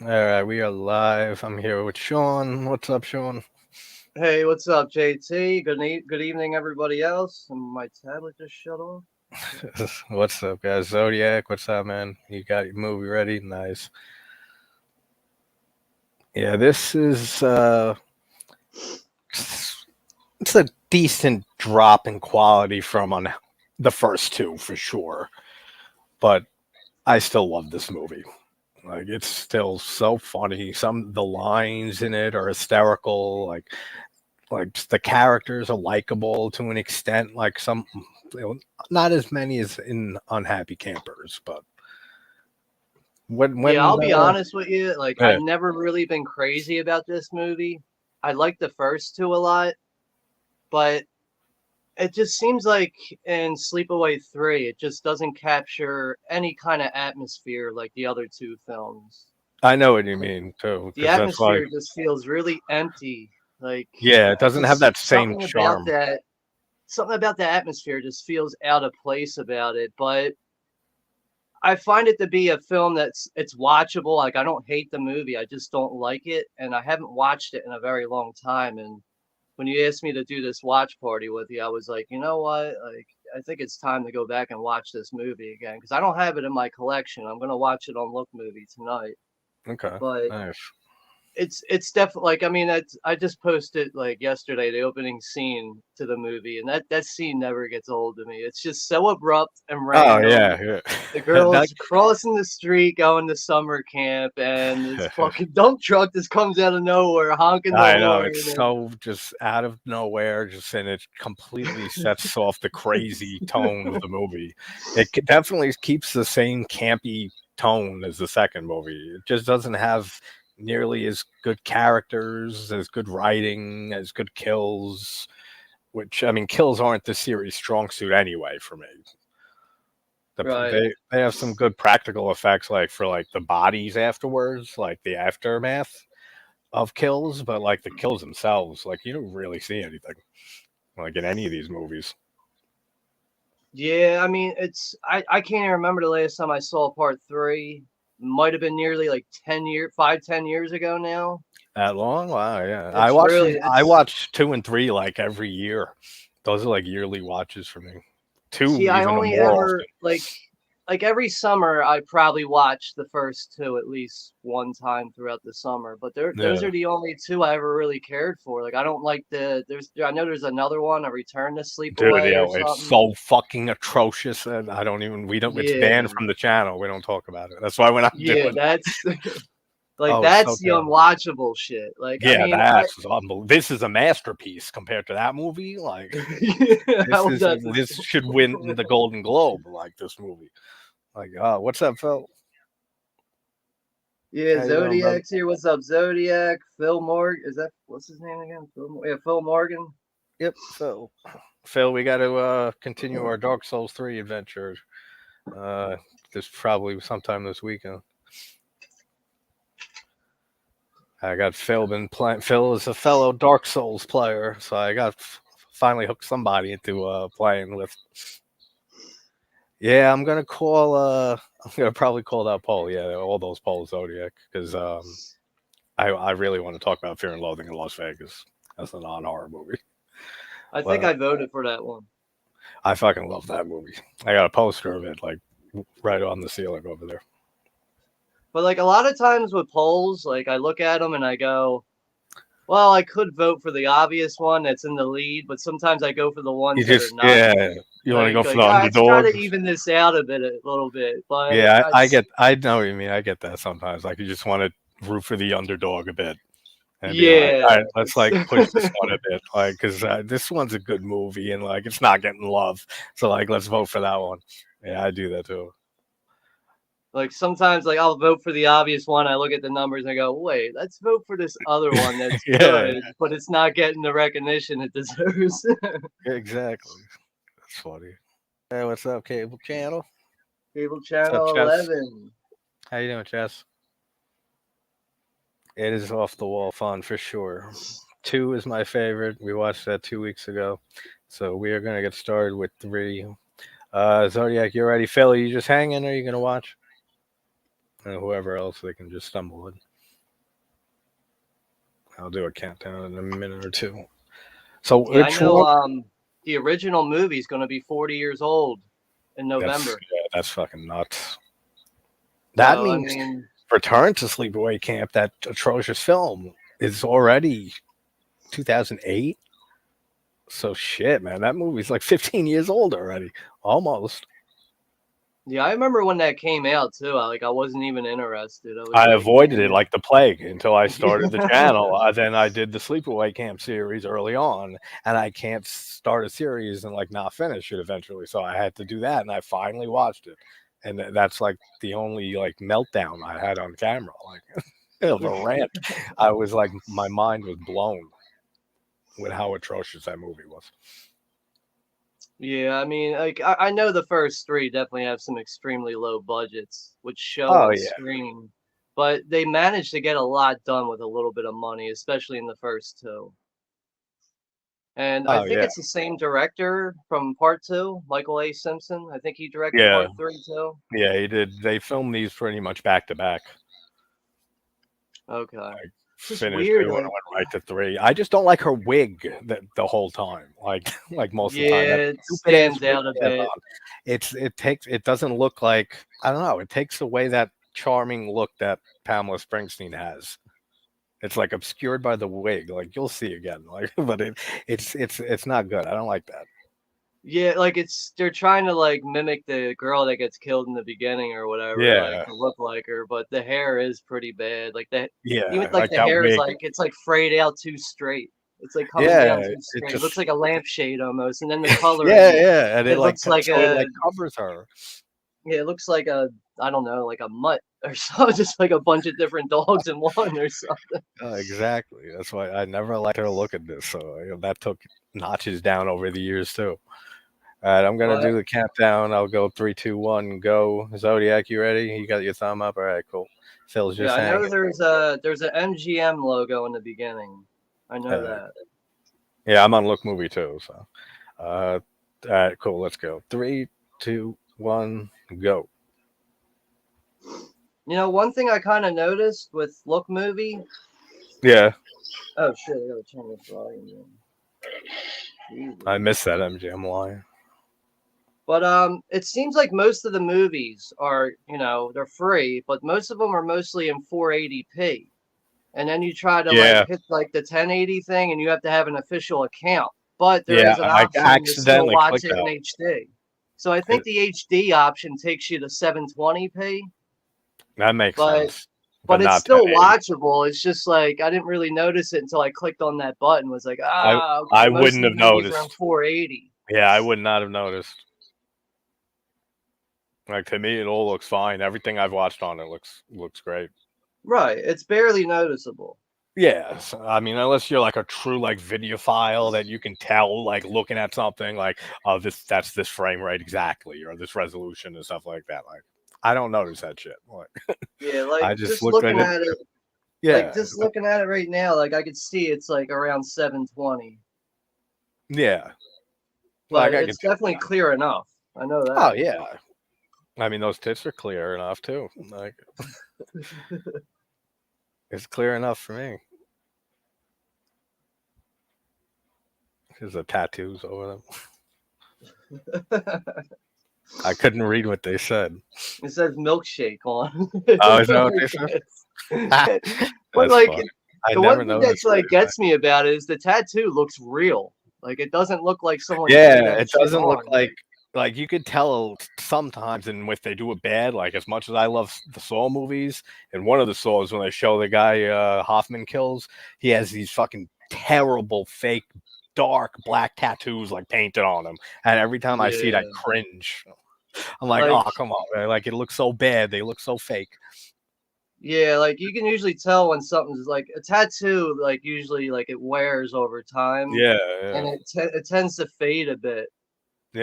All right, we are live. I'm here with Sean. What's up, Sean? Hey, what's up, JT? Good evening, everybody else. And my tablet just shut off. What's up, guys? Zodiac, what's up, man? You got your movie ready? Nice. Yeah, this is it's a decent drop in quality from on the first two for sure, but I still love this movie. Like it's still so funny. Some the lines in it are hysterical. Like just the characters are likable to an extent. Like some, not as many as in Unhappy Campers, but Yeah, when I'll be honest with you. Like, yeah. I've never really been crazy about this movie. I like the first two a lot, but it just seems like in Sleepaway 3, it just doesn't capture any kind of atmosphere like the other two films. I know what you mean too, The because that's why. atmosphere just feels really empty. Like, Yeah, it doesn't have just that same charm. something about the atmosphere just feels out of place about it. But I find it to be a film it's watchable. Like I don't hate the movie, I just don't like it, and I haven't watched it in a very long time. And when you asked me to do this watch party with you, I was like, you know what? Like I think it's time to go back and watch this movie again because I don't have it in my collection. I'm gonna watch it on Look Movie tonight, Okay, but nice. it's definitely like I mean that's I just posted like yesterday the opening scene to the movie, and that scene never gets old to me. It's just so abrupt and Oh random. yeah, yeah. The That, girl's crossing the street going to summer camp, and this fucking dump truck just comes out of nowhere honking the I know horn. it's And so just out of nowhere, just and it completely sets off the crazy tone of the movie. Definitely keeps the same campy tone as the second movie. It just doesn't have nearly as good characters, as good writing, as good kills. Which I mean, kills aren't the series' strong suit anyway for me. right. They have some good practical effects, like for like the bodies afterwards, like the aftermath of kills, but like the kills themselves, like you don't really see anything like in any of these movies. Yeah, I mean I can't even remember the last time I saw part three. Might have been nearly like 10 years ago now. That long? Wow, yeah. It's really I it's watch two and three like every year. Those are like yearly watches for me. Two See, I even only more often. ever like every summer I probably watch the first two at least one time throughout the summer. But those Yeah. are the only two I ever really cared for. Like I don't like there's I know there's another one, A Return to Dude, Sleepaway yeah, or it's something. so fucking atrocious, and I don't even we don't. It's banned Yeah, from the channel. We don't talk about it. That's why we're not yeah, doing. that's like Oh, it's so that's the terrible. unwatchable shit. Like I Yeah, mean, that's unbelievable. This is a masterpiece compared to that movie. Like I was at this this. should win the Golden Globe. Like this movie. Like, what's up, Phil? Yeah, How you doing, brother? Zodiac's here. What's up, Zodiac? Phil Morgan. Is that what's his name again? Yeah, Phil Morgan. Yep, Phil. Phil, we got to continue our Dark Souls 3 adventure. Uh, this probably sometime this weekend. I got Phil been playing. Phil is a fellow Dark Souls player, so I got finally hooked somebody into playing with. Yeah, I'm gonna call. I'm gonna probably call that poll. Yeah, all those polls Zodiac because I really want to talk about Fear and Loathing in Las Vegas. That's a non-horror movie, I think but I voted for that one. I fucking love that movie. I got a poster of it like right on the ceiling over there. But like a lot of times with polls, like I look at them and I go, well, I could vote for the obvious one that's in the lead, but sometimes I go for the You ones that are just not. yeah, you want to go for the Let's try underdog. to even this out a little bit. But Yeah, I know what you mean. I get that sometimes. Like you just want to root for the underdog a bit and be like, yeah, all right, let's like push this one a bit, like because this one's a good movie and like it's not getting love, so like let's vote for that one. Yeah, I do that too. like sometimes like I'll vote for the obvious one. I look at the numbers and I go, wait, let's vote for this other one that's Yeah, good, but it's not getting the recognition it deserves. exactly. That's funny. Hey, what's up, cable channel? Cable What's up, Channel Chess? 11. How you doing, Chess? It is off the wall fun for sure. Two is my favorite. We watched that 2 weeks ago, so we are gonna get started with three. Zodiac, you ready? Phil, are you just hanging or are you going to watch? and whoever else they can just stumble in. I'll do a countdown in a minute or two. So Yeah, I which know. one? The original movie is going to be 40 years old in That's November. yeah, that's fucking nuts. That So I means mean, Return to Sleepaway Camp, that atrocious film, is already 2008. So shit, man, that movie's like 15 years old already, almost. yeah, I remember when that came out too. I wasn't even interested. I was I like, avoided it like the plague until I started the yeah. channel. Then I did the Sleepaway Camp series early on, and I can't start a series and like not finish it eventually. So I had to do that, and I finally watched it, and that's like the only like meltdown I had on camera, like of a rant. I was like, my mind was blown with how atrocious that movie was. Yeah, I mean, like I know the first three definitely have some extremely low budgets, which show Oh on yeah, screen, but they managed to get a lot done with a little bit of money, especially in the first two. And I oh think yeah, it's the same director from part two, Michael A. Simpson. I think he directed yeah, part three too. yeah. He did. They filmed these pretty much back to back. Okay. It's just Finished weird, two and like went right to three. I just don't like her wig the whole time. Like like most of the time, that yeah, it stupid ass stands wig out a she has bit. on. It doesn't look like, I don't know. It takes away that charming look that Pamela Springsteen has. It's like obscured by the wig. Like you'll see again. Like, but it's not good. I don't like that. Yeah, like they're trying to like mimic the girl that gets killed in the beginning or whatever, like Yeah, to look like her, but the hair is pretty bad. Like the even yeah. like Like the that hair is wig. like it's like frayed out too straight. It's like coming down Yeah, too it straight. It looks just like a lampshade almost, and then the coloring yeah, yeah. And it looks like so it a like covers her. yeah, it looks like a I don't know, like a mutt or something, just like a bunch of different dogs in one or something. Exactly. That's why I never liked her look at this. So that took notches down over the years too. All right, I'm gonna But do the countdown. I'll go three, two, one, go. Zodiac, you ready? You got your thumb up. All right, cool. Phil's yeah, just I hanging. know there's a MGM logo in the beginning. I know Uh, that. yeah, I'm on Look Movie too. So, all right, cool. Let's go. Three, two, one, go. You know, one thing I kind of noticed with Look Movie. Yeah, Oh shit! I gotta turn this volume in. I Jesus. missed that MGM line. But it seems like most of the movies are, they're free, but most of them are mostly in 480p. And then you try to like Yeah, hit like the 1080 thing, and you have to have an official account. But there yeah. is an I option to still accidentally watch clicked it in that. HD. So I think the HD option takes you to 720p, That makes but sense, but but it's not still 1080. watchable. It's just like I didn't really notice it until I clicked on that button. Was like, I okay, I most of wouldn't the have movies are in noticed. 480. Yeah, I would not have noticed. Like to me, it all looks fine. Everything I've watched on it looks great. Right, it's barely noticeable. Yes, I mean, unless you're like a true like videophile that you can tell like looking at something like, oh, that's this frame rate exactly, or this resolution and stuff like that. Like, I don't notice that shit. Like, Yeah, like I just looked at it. Yeah, just looking at it right now, like I could see it's like around 720, yeah. but Like I can. it's definitely clear enough. I know Oh that. yeah. I mean, those tits are clear enough too. Like, it's clear enough for me. There's the tattoos over them. I couldn't read what they said. It says milkshake on. Oh, is that what I they said? guess. But That's like funny. I the one never thing that's noticed like that. gets me about it is the tattoo looks real. Like it doesn't look like someone drew Yeah, that it shit doesn't look on. like you could tell sometimes, and if they do it bad, like as much as I love the Saw movies, and one of the Saws when they show the guy Hoffman kills, he has these fucking terrible fake dark black tattoos like painted on him, and every time I see it, I Yeah. cringe. I'm like, Like oh come on, man. Like it looks so bad, they look so fake. yeah, like you can usually tell when something's like a tattoo, like usually like it wears over time Yeah, and yeah, it tends to fade a bit.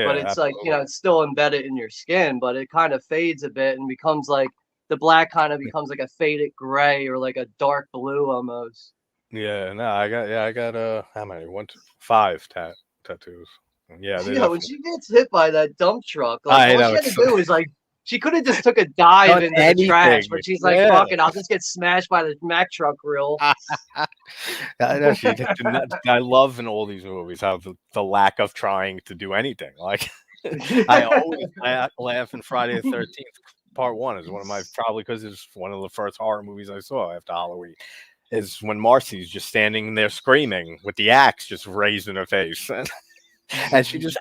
But yeah, it's like, absolutely. it's still embedded in your skin, but it kind of fades a bit and becomes like the black kind of becomes like a faded gray or like a dark blue almost. Yeah, no, I got how many? One, two, five tattoos. Yeah, they Yeah, when definitely. she gets hit by that dump truck, like I all know she had to it's do was like She could have just took a dive Done into the trash, anything. but she's like, Yeah. "Fuck it, I'll just get smashed by the Mack truck grill." I know I love in all these movies how the lack of trying to do anything. Like I always laugh in Friday the 13th Part 1 is one of my probably because it's one of the first horror movies I saw after Halloween. Is when Marcy's just standing there screaming with the axe just raised in her face, and she just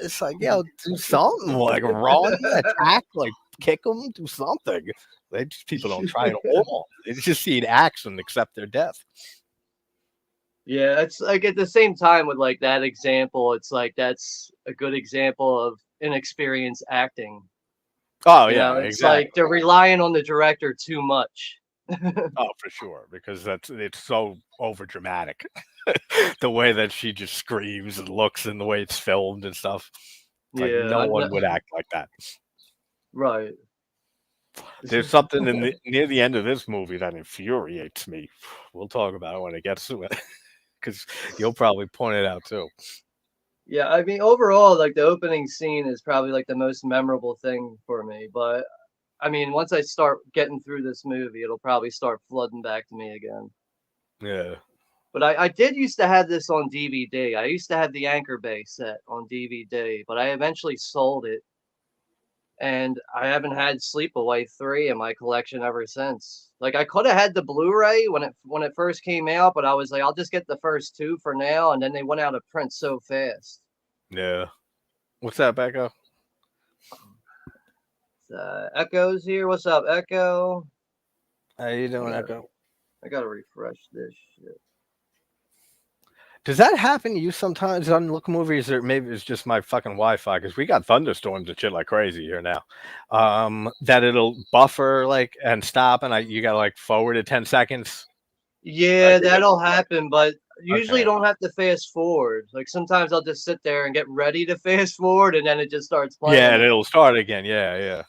it's like, yo, do something, like run, attack, like kick them, do something. They just people don't try at all. They just see an axe and accept their death. Yeah, it's like at the same time with like that example, it's like that's a good example of inexperienced acting. Oh You know, yeah, it's like exactly. they're relying on the director too much. Oh, for sure, because it's so over dramatic. The way that she just screams and looks and the way it's filmed and stuff. It's like Yeah, no one would act like that. right. There's something near the end of this movie that infuriates me. We'll talk about it when it gets to it, because you'll probably point it out too. Yeah, I mean, overall, like the opening scene is probably like the most memorable thing for me. But I mean, once I start getting through this movie, it'll probably start flooding back to me again. Yeah. But I did used to have this on DVD. I used to have the Anchor Bay set on DVD, but I eventually sold it. And I haven't had Sleepaway 3 in my collection ever since. Like I could have had the Blu-ray when it first came out, but I was like, I'll just get the first two for now, and then they went out of print so fast. Yeah. What's that, Becca? Echo's here. What's up, Echo? How you doing, Echo? I gotta refresh this shit. Does that happen to you sometimes on look movies, or maybe it's just my fucking Wi-Fi? Because we got thunderstorms and shit like crazy here now. That it'll buffer like and stop, and you gotta like forward it 10 seconds. Yeah, that'll happen, but usually you Okay. don't have to fast forward. Like sometimes I'll just sit there and get ready to fast forward, and then it just starts Yeah, playing and it. it'll start again. Yeah, yeah.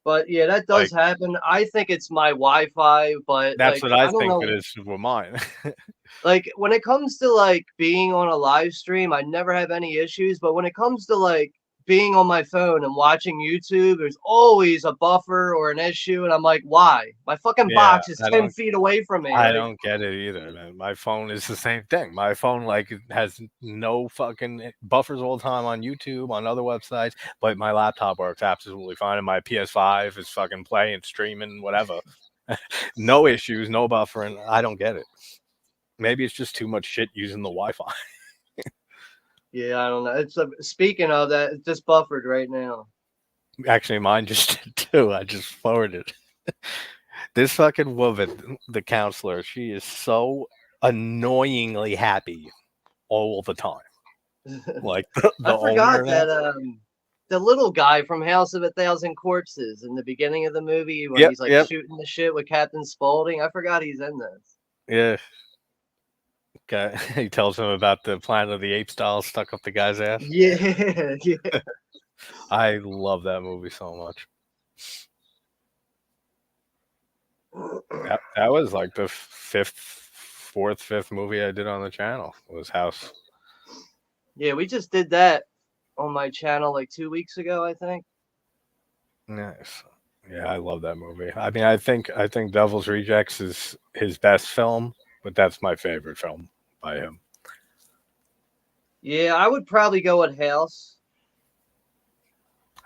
But yeah, that does Like happen. I think it's my Wi-Fi, but that's like what I I don't think it know. is with mine. Like when it comes to like being on a live stream, I never have any issues. But when it comes to like being on my phone and watching YouTube, there's always a buffer or an issue, and I'm like, why? My fucking Yeah, box is 10 feet away from me. I Like, don't get it either, man. My phone is the same thing. My phone like has no fucking buffers all the time on YouTube, on other websites, but my laptop works absolutely fine, and my PS5 is fucking playing, streaming, whatever. No issues, no buffering. I don't get it. Maybe it's just too much shit using the Wi-Fi. yeah, I don't know. It's speaking of that, it's just buffered right now. Actually, mine just did too. I just forwarded. This fucking woman, the counselor, she is so annoyingly happy all the time. Like the I forgot owner now. that the little guy from House of a Thousand Corpses in the beginning of the movie when Yep, he's like yep, shooting the shit with Captain Spaulding. I forgot he's in this. yeah. Okay. He tells him about the Planet of the Apes doll stuck up the guy's ass. Yeah, yeah. I love that movie so much. That was like the fifth movie I did on the channel was House. Yeah, we just did that on my channel like 2 weeks ago, I think. Nice. Yeah, I love that movie. I mean, I think Devil's Rejects is his best film, but that's my favorite film by him. Yeah, I would probably go with House.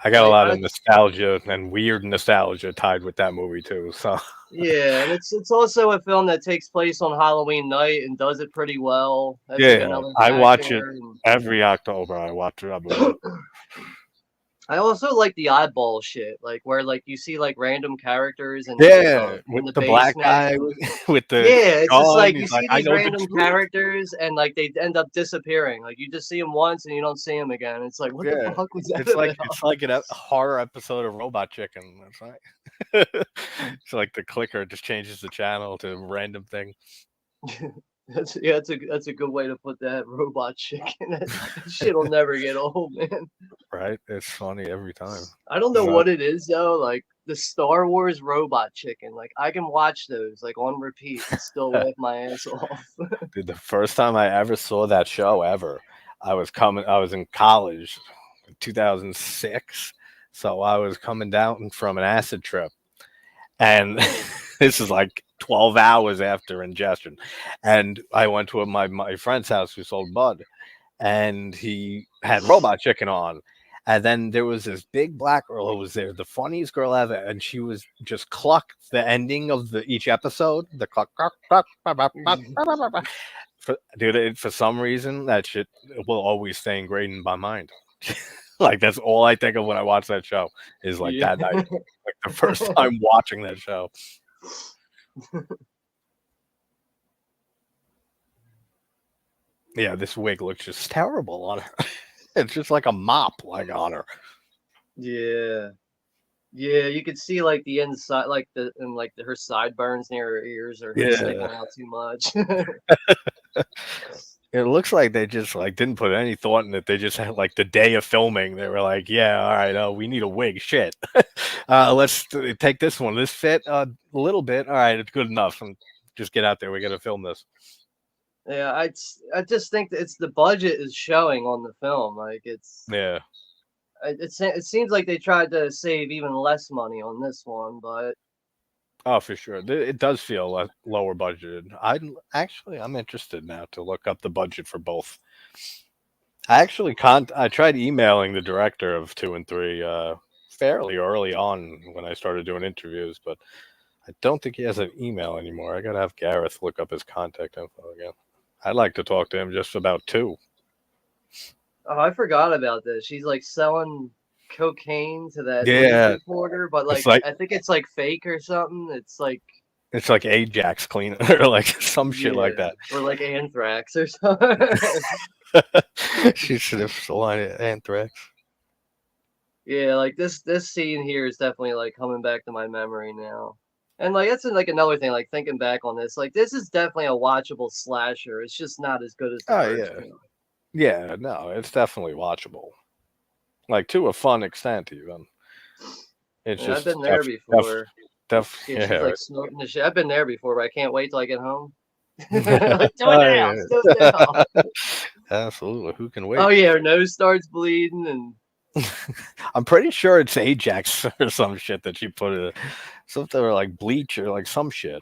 I got a lot I of nostalgia and weird nostalgia tied with that movie too. So yeah, and it's also a film that takes place on Halloween night and does it pretty well. That's like yeah, another I watch it factor. every October. I watch that movie. I also like the oddball shit, like where like you see like random characters Yeah, in with the the black basement. guy with the Yeah, it's just gun. like you He's like, see I these know the random truth. characters and like they end up disappearing. Like you just see them once and you don't see them again. It's like what the Yeah, fuck was that about? it's like a horror episode of Robot Chicken. That's right. It's like the clicker just changes the channel to a random thing. That's a good way to put that. Robot chicken. That shit'll never get old, man. Right? It's funny every time. I don't know But what it is though. Like the Star Wars Robot Chicken. Like I can watch those like on repeat and still laugh my ass off. dude, the first time I ever saw that show ever, I was in college in 2006. So I was coming down from an acid trip, and this is like 12 hours after ingestion. And I went to my friend's house who sold bud, and he had Robot Chicken on. And then there was this big black girl who was there, the funniest girl ever, and she was just cluck the ending of each episode, the cluck, cluck, cluck, cluck, cluck, cluck, cluck, cluck. For some reason that shit will always stay ingrained in my mind. Like that's all I think of when I watch that show is like Yeah. that night, like the first time watching that show. Yeah, this wig looks just terrible on her. It's just like a mop, like on her. Yeah. Yeah, you could see like the inside, like her sideburns near her ears are sticking Yeah, out too much. it looks like they just like didn't put any thought in it. They just had like the day of filming. They were like, "Yeah, all right, we need a wig. Shit, let's take this one. This fit a little bit. All right, it's good enough. And just get out there. We got to film this." Yeah, I just think that it's the budget is showing on the film. Like Yeah. it seems like they tried to save even less money on this one, but Oh, for sure. It does feel lower budgeted. I'm interested now to look up the budget for both. I tried emailing the director of 2 and 3 fairly early on when I started doing interviews, but I don't think he has an email anymore. I gotta have Gareth look up his contact info again. I'd like to talk to him just about 2. oh, I forgot about this. She's like selling cocaine to that news Yeah, reporter, but it's like like I think it's like fake or something. It's like Ajax cleaner or like some shit yeah, like that. or like anthrax or something. She should have line it anthrax. Yeah, like this scene here is definitely like coming back to my memory now. And like that's like another thing, like thinking back on this, like this is definitely a watchable slasher. It's just not as good as the Oh first yeah. one. Yeah, no, it's definitely watchable. Like to a fun extent even. It's Yeah, I've just been there before. Yeah, she's yeah. like smoking the shit. I've been there before, but I can't wait till I get home. Like, do it Oh, now, yeah. do it now. Absolutely. Who can Oh wait? yeah, her nose starts bleeding and I'm pretty sure it's Ajax or some shit that she put in something or like bleach or like some shit.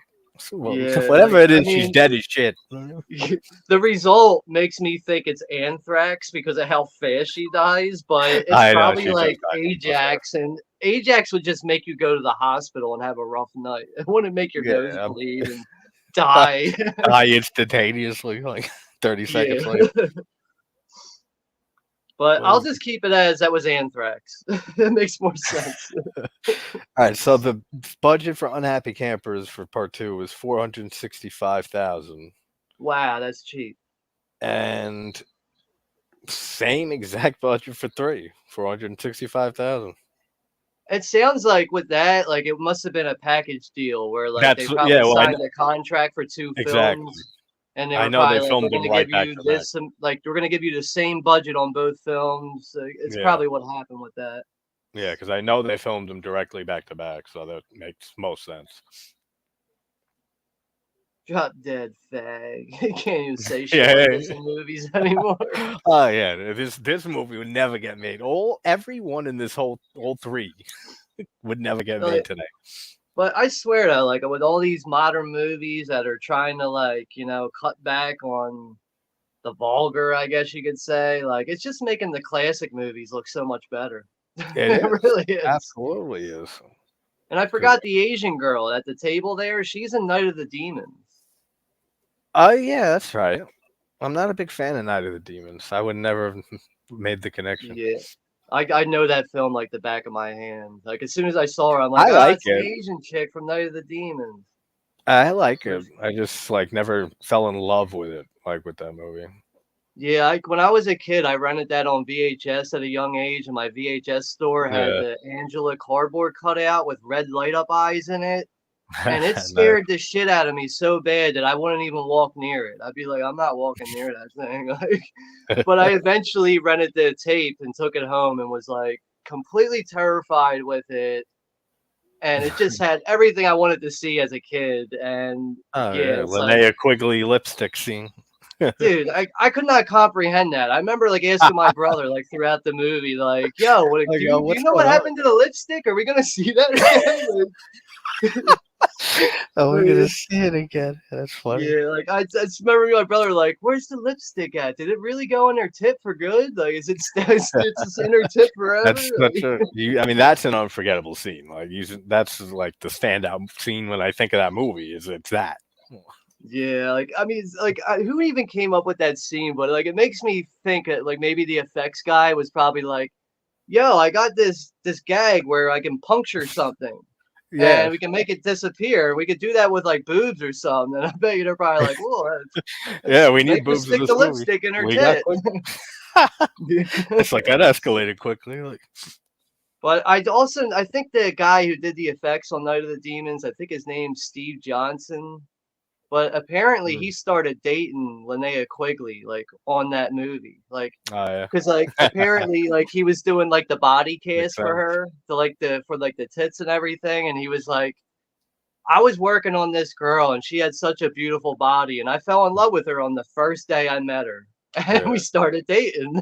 yeah, Whatever like it I is, she's mean dead as shit. the result makes me think it's anthrax because of how fast she dies, but it's I know probably she just like died from before. Ajax, and Ajax would just make you go to the hospital and have a rough night. It wouldn't make your nose Yeah. bleed and die. Die instantaneously, like 30 Yeah. seconds later. But I'll Well, just keep it as that was anthrax. It makes more sense. all right, so the budget for Unhappy Campers for part 2 was 465,000, Wow, that's cheap. and same exact budget for 3, 465,000. It sounds like with that, like it must have been a package deal where like they That's probably yeah. Well, signed a contract for two exactly. films, and they I were know they probably like, "We're filmed going them to right give back you to back. this, like we're going to give you the same budget on both films." It's Yeah, probably what happened with that. yeah, because I know they filmed them directly back to back, so that makes most sense. Drop dead fag. You can't even say shit like Yeah. this in movies anymore. Oh yeah, this movie would never get made. Everyone in this whole 3 would never get made Like, today. but I swear though, like with all these modern movies that are trying to like, cut back on the vulgar, I guess you could say, like it's just making the classic movies look so much better. It It is really is. absolutely is. And I 'Cause- forgot the Asian girl at the table there. She's in Night of the Demons. Oh yeah, that's right. I'm not a big fan of Night of the Demons. I would never have made the connection. Yeah. I know that film like the back of my hand. Like as soon as I saw her, I'm like, I ah, like it's the it. Asian chick from Night of the Demons. I like it. Where's- I just like never fell in love with it, like with that movie. Yeah, when I was a kid, I rented that on VHS at a young age, and my VHS store had Yeah. the Angela cardboard cutout with red light up eyes in it. And it Nice. scared the shit out of me so bad that I wouldn't even walk near it. I'd be like, I'm not walking near that thing. Like, but I eventually rented the tape and took it home and was like completely terrified with it. And it just had everything I wanted to see as a kid. And Oh yeah, yeah, it's like, Linnea Quigley lipstick scene. Dude, I could not comprehend that. I remember like asking my brother like throughout the movie, like, "Yo, what, Like, do you what's know what going on? happened to the lipstick? Are we gonna see that again?" Oh, we're gonna Like, see it again. That's funny. yeah, like I just remember my brother like, "Where's the lipstick at? Did it really go in her tip for good? Like, is it it's just in her tip forever?" That's such a I mean, that's an unforgettable scene. Like, that's like the standout scene when I think of that movie. It's that. Yeah, like I mean, it's like who even came up with that scene? But like, it makes me think that like maybe the effects guy was probably like, "Yo, I got this gag where I can puncture something Yeah, and we can make it disappear. We could do that with like boobs or something." And I bet you they're probably like, "Well, yeah. let's We make need her boobs in stick this the movie. lipstick in her We got tit." quick. It's like that escalated quickly. Like, But I think the guy who did the effects on Night of the Demons, I think his name's Steve Johnson. But apparently mm. he started dating Linnea Quigley, like, on that movie, like, Oh cause like, yeah, apparently, like, he was doing, like, the body makes cast for sense. her, for, like, the tits and everything, and he was like, "I was working on this girl, and she had such a beautiful body, and I fell in love with her on the first day I met her, and Yeah. we started dating."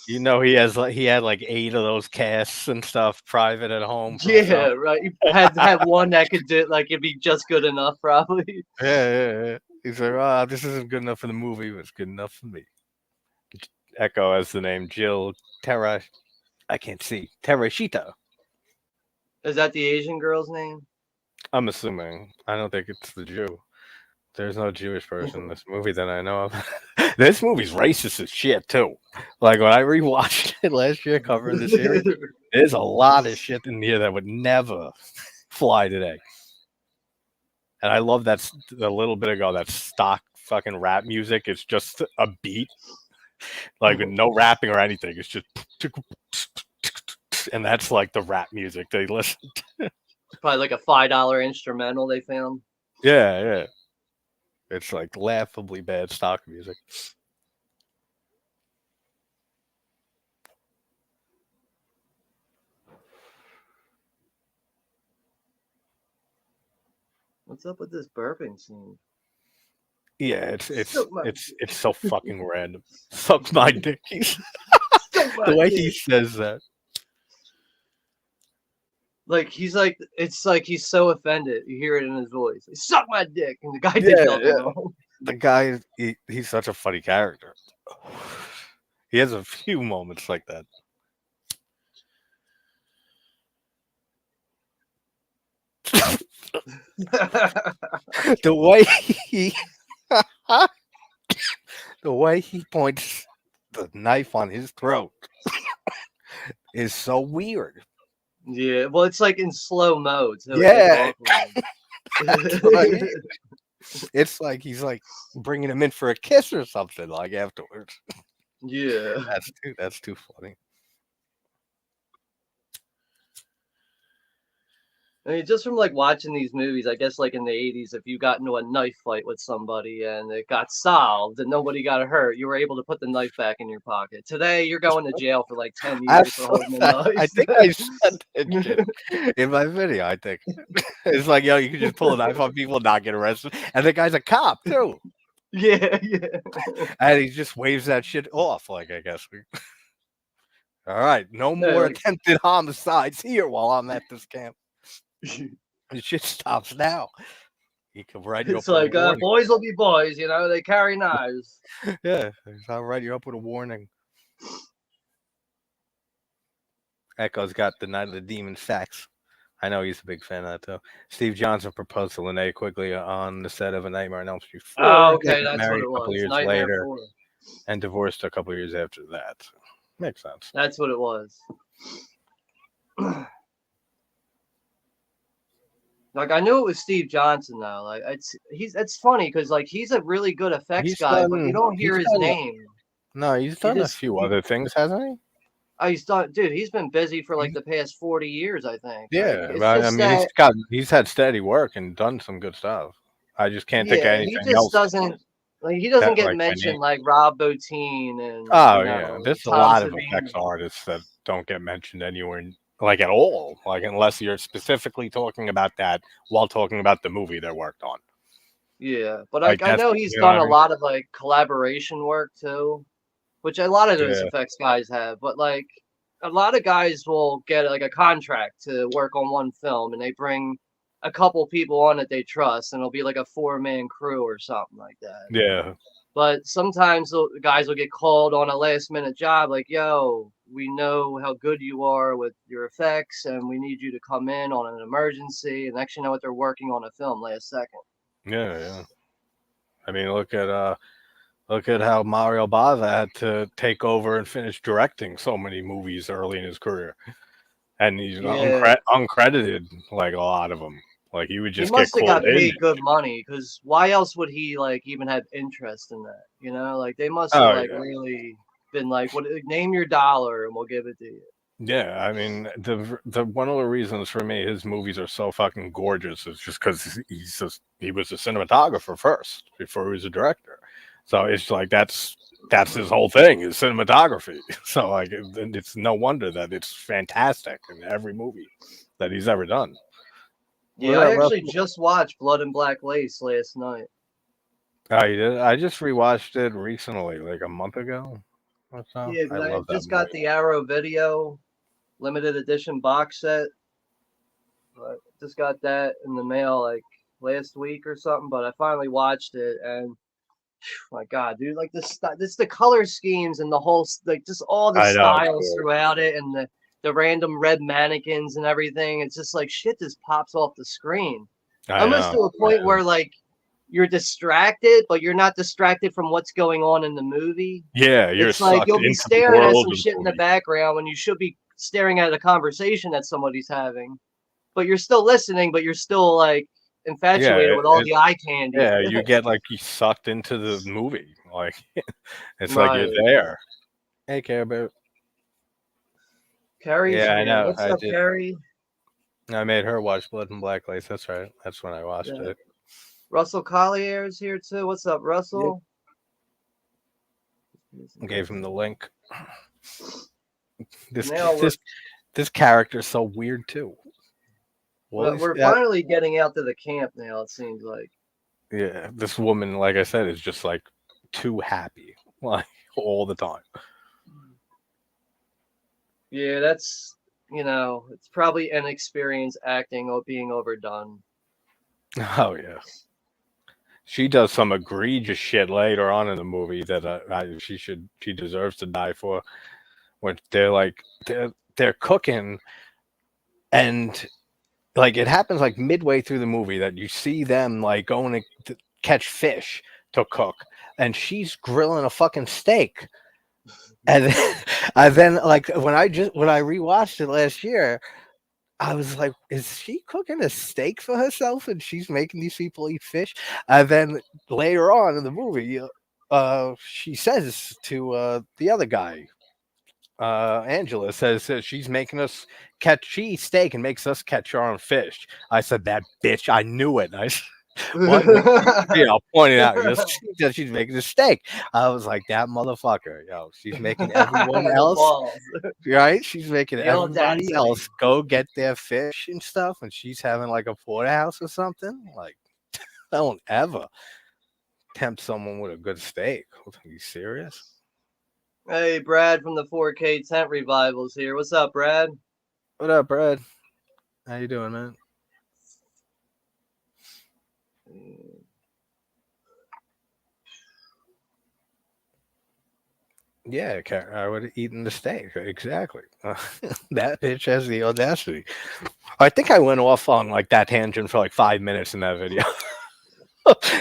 You know, he had like 8 of those casts and stuff private at home for Yeah, himself. right, you had to have one that could do like, it'd be just good enough, probably. Yeah. He's like, this isn't good enough for the movie, but it's good enough for me. Echo has the name Jill Terra. I can't see Terashita. Is that the Asian girl's name? I'm assuming. I don't think it's the Jew. There's no Jewish person in this movie that I know of. This movie's racist as shit too. Like when I rewatched it last year covering the series, there's a lot of shit in here that would never fly today. And I love that a little bit ago that stock fucking rap music. It's just a beat, like with no rapping or anything. It's just and that's like the rap music they listen. Probably like a $5 instrumental they found. Yeah. It's like laughably bad stock music. What's up with this burping scene? Yeah, Suck my it's so fucking random. Suck my dick. suck The my way he dick. says that. Like he's like it's like he's so offended. You hear it in his voice. Like, suck my dick, and the guy did nothing Yeah. wrong. The guy, he's such a funny character. He has a few moments like that. The way he, the way he points the knife on his throat is so weird. Yeah, well, it's like in slow mo, so it's like Yeah, awkward. that's what I mean. It's like he's like bringing him in for a kiss or something. Like afterwards. Yeah. That's too funny. I mean, just from like watching these movies, I guess like in the 80s, if you got into a knife fight with somebody and it got solved and nobody got hurt, you were able to put the knife back in your pocket. Today, you're going to jail for like 10 years for holding a I knife. think I said that shit in my video. I think it's like, yo, you can just pull a knife on people and not get arrested, and the guy's a cop too, Yeah. and he just waves that shit off. Like, I guess all right, no Yeah, more like, attempted homicides here while I'm at this camp. The shit stops now. He can write you it's up with a like warning. boys will be boys, you know, they carry knives. Yeah, I'll write you up with a warning. Echo's got the Night of the Demon facts. I know he's a big fan of that too. Steve Johnson proposed to Linnea Quigley on the set of A Nightmare on Elm Street 4. Oh, They okay, got that's what married it a couple was. years Nightmare later 4. and divorced a couple years after that. Makes sense. That's what it was. Like I knew it was Steve Johnson though. Like it's funny because like he's a really good effects He's guy, but you done. don't He's hear his done. name. No, he's He done a just few other things, hasn't he? he's done, dude. He's been busy for like He's- the past 40 years, I think. Like yeah, it's but I just mean, that, he's had steady work and done some good stuff. I just can't think of yeah, he anything just else doesn't like he doesn't that get like my name. mentioned like Rob Bottin and Oh you yeah, know there's a Tom lot of Savini. effects artists that don't get mentioned anywhere, like at all. Like unless you're specifically talking about that while talking about the movie they worked on. Yeah, but Like I that's, know he's you know what done I a mean? lot of like collaboration work too, which a lot of those Yeah, effects guys have. But like a lot of guys will get like a contract to work on one film, and they bring a couple people on that they trust, and it'll be like a four-man crew or something like that. yeah, But sometimes the guys will get called on a last minute job, like, yo, we know how good you are with your effects, and we need you to come in on an emergency. And next you know what, they're working on a film last second. yeah, yeah. I mean, look at how Mario Bava had to take over and finish directing so many movies early in his career, and he's Yeah, uncredited like a lot of them. Like he would he just get must have called got in. paid good money, because why else would he like even have interest in that? You know, like they must have Oh like yeah, really been like, what? Name your dollar, and we'll give it to you. yeah. I mean, the one of the reasons for me his movies are so fucking gorgeous is just because he was a cinematographer first before he was a director. So it's like that's his whole thing is cinematography. So like it's no wonder that it's fantastic in every movie that he's ever done. What Yeah, I about actually Russell? just watched Blood and Black Lace last night. Oh, you did? I just rewatched it recently, like a month ago or so. Yeah, I because I love that just got movie. the Arrow Video limited edition box set. I just got that in the mail like last week or something, but I finally watched it, and my God, dude, like this the color schemes and the whole like just all the I know it's styles cool. throughout it, and the random red mannequins and everything. It's just like shit just pops off the screen. I Almost know. to a point where like you're distracted, but you're not distracted from what's going on in the movie. Yeah, you're It's like sucked you'll be into the staring at world some of the shit in the movie. background when you should be staring at a conversation that somebody's having, but you're still listening, but you're still like Yeah, infatuated with all it, the eye candy. yeah, you get like you sucked into the movie. Like it's like you're Right. there. Hey, Care Bear. Carrie's Yeah, I here. know. What's I up, did. Carrie? I made her watch Blood and Black Lace. That's right. That's when I watched Yeah. it. Russell Collier is here too. What's up, Yep. Russell? Gave him the link. This Now we're this this character's so weird too. Well, well, he's we're that. finally getting out to the camp now, it seems like. Yeah, this woman, like I said, is just like too happy, like all the time. Yeah, that's it's probably inexperienced acting or being overdone. Oh yeah, she does some egregious shit later on in the movie that she deserves to die for. When they're cooking and like it happens like midway through the movie that you see them like going to catch fish to cook, and she's grilling a fucking steak. And then, and then like when I rewatched it last year, I was like, is she cooking a steak for herself and she's making these people eat fish? And then later on in the movie, she says to the other guy, Angela says she's making us catch she eats steak and makes us catch our own fish. I said, that bitch, I knew it. And what? Pointing out, she said she's making a steak. I was like, that motherfucker, she's making everyone The else balls. right? She's making The everybody audacity. else go get their fish and stuff, and she's having like a porterhouse or something. Like, don't ever tempt someone with a good steak. Are you serious? Hey, Brad from the 4K Tent Revivals here. What's up, Brad? What up, Brad? How you doing, man? Yeah, I would have eaten the steak. Exactly. That bitch has the audacity. I think I went off on like that tangent for like 5 minutes in that video.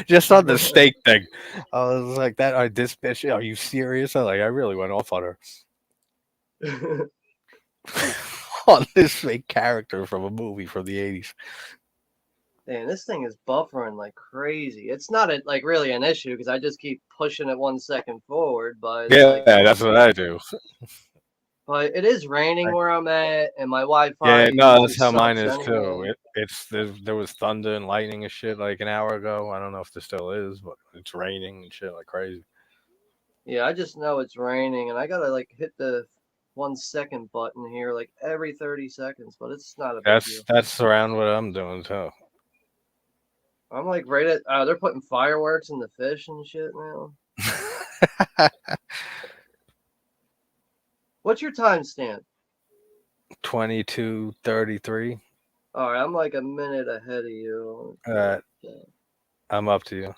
Just on the steak thing. I was like, that this bitch, are you serious? I really went off on her. On this fake character from a movie from the 80s. Damn, this thing is buffering like crazy. It's not like really an issue because I just keep pushing it 1 second forward, but it's Yeah, like that's what I do. but it is raining I, where I'm at, and my Wi-Fi yeah, no, usually that's how mine sucks is too. anyway. There was thunder and lightning and shit like an hour ago. I don't know if there still is, but it's raining and shit like crazy. Yeah, I just know it's raining, and I gotta like hit the 1 second button here like every 30 seconds, but it's not a big deal. That's around what I'm doing too. I'm like right at. They're putting fireworks in the fish and shit now. What's your timestamp? 22:33. All right, I'm like a minute ahead of you. I'm up to you.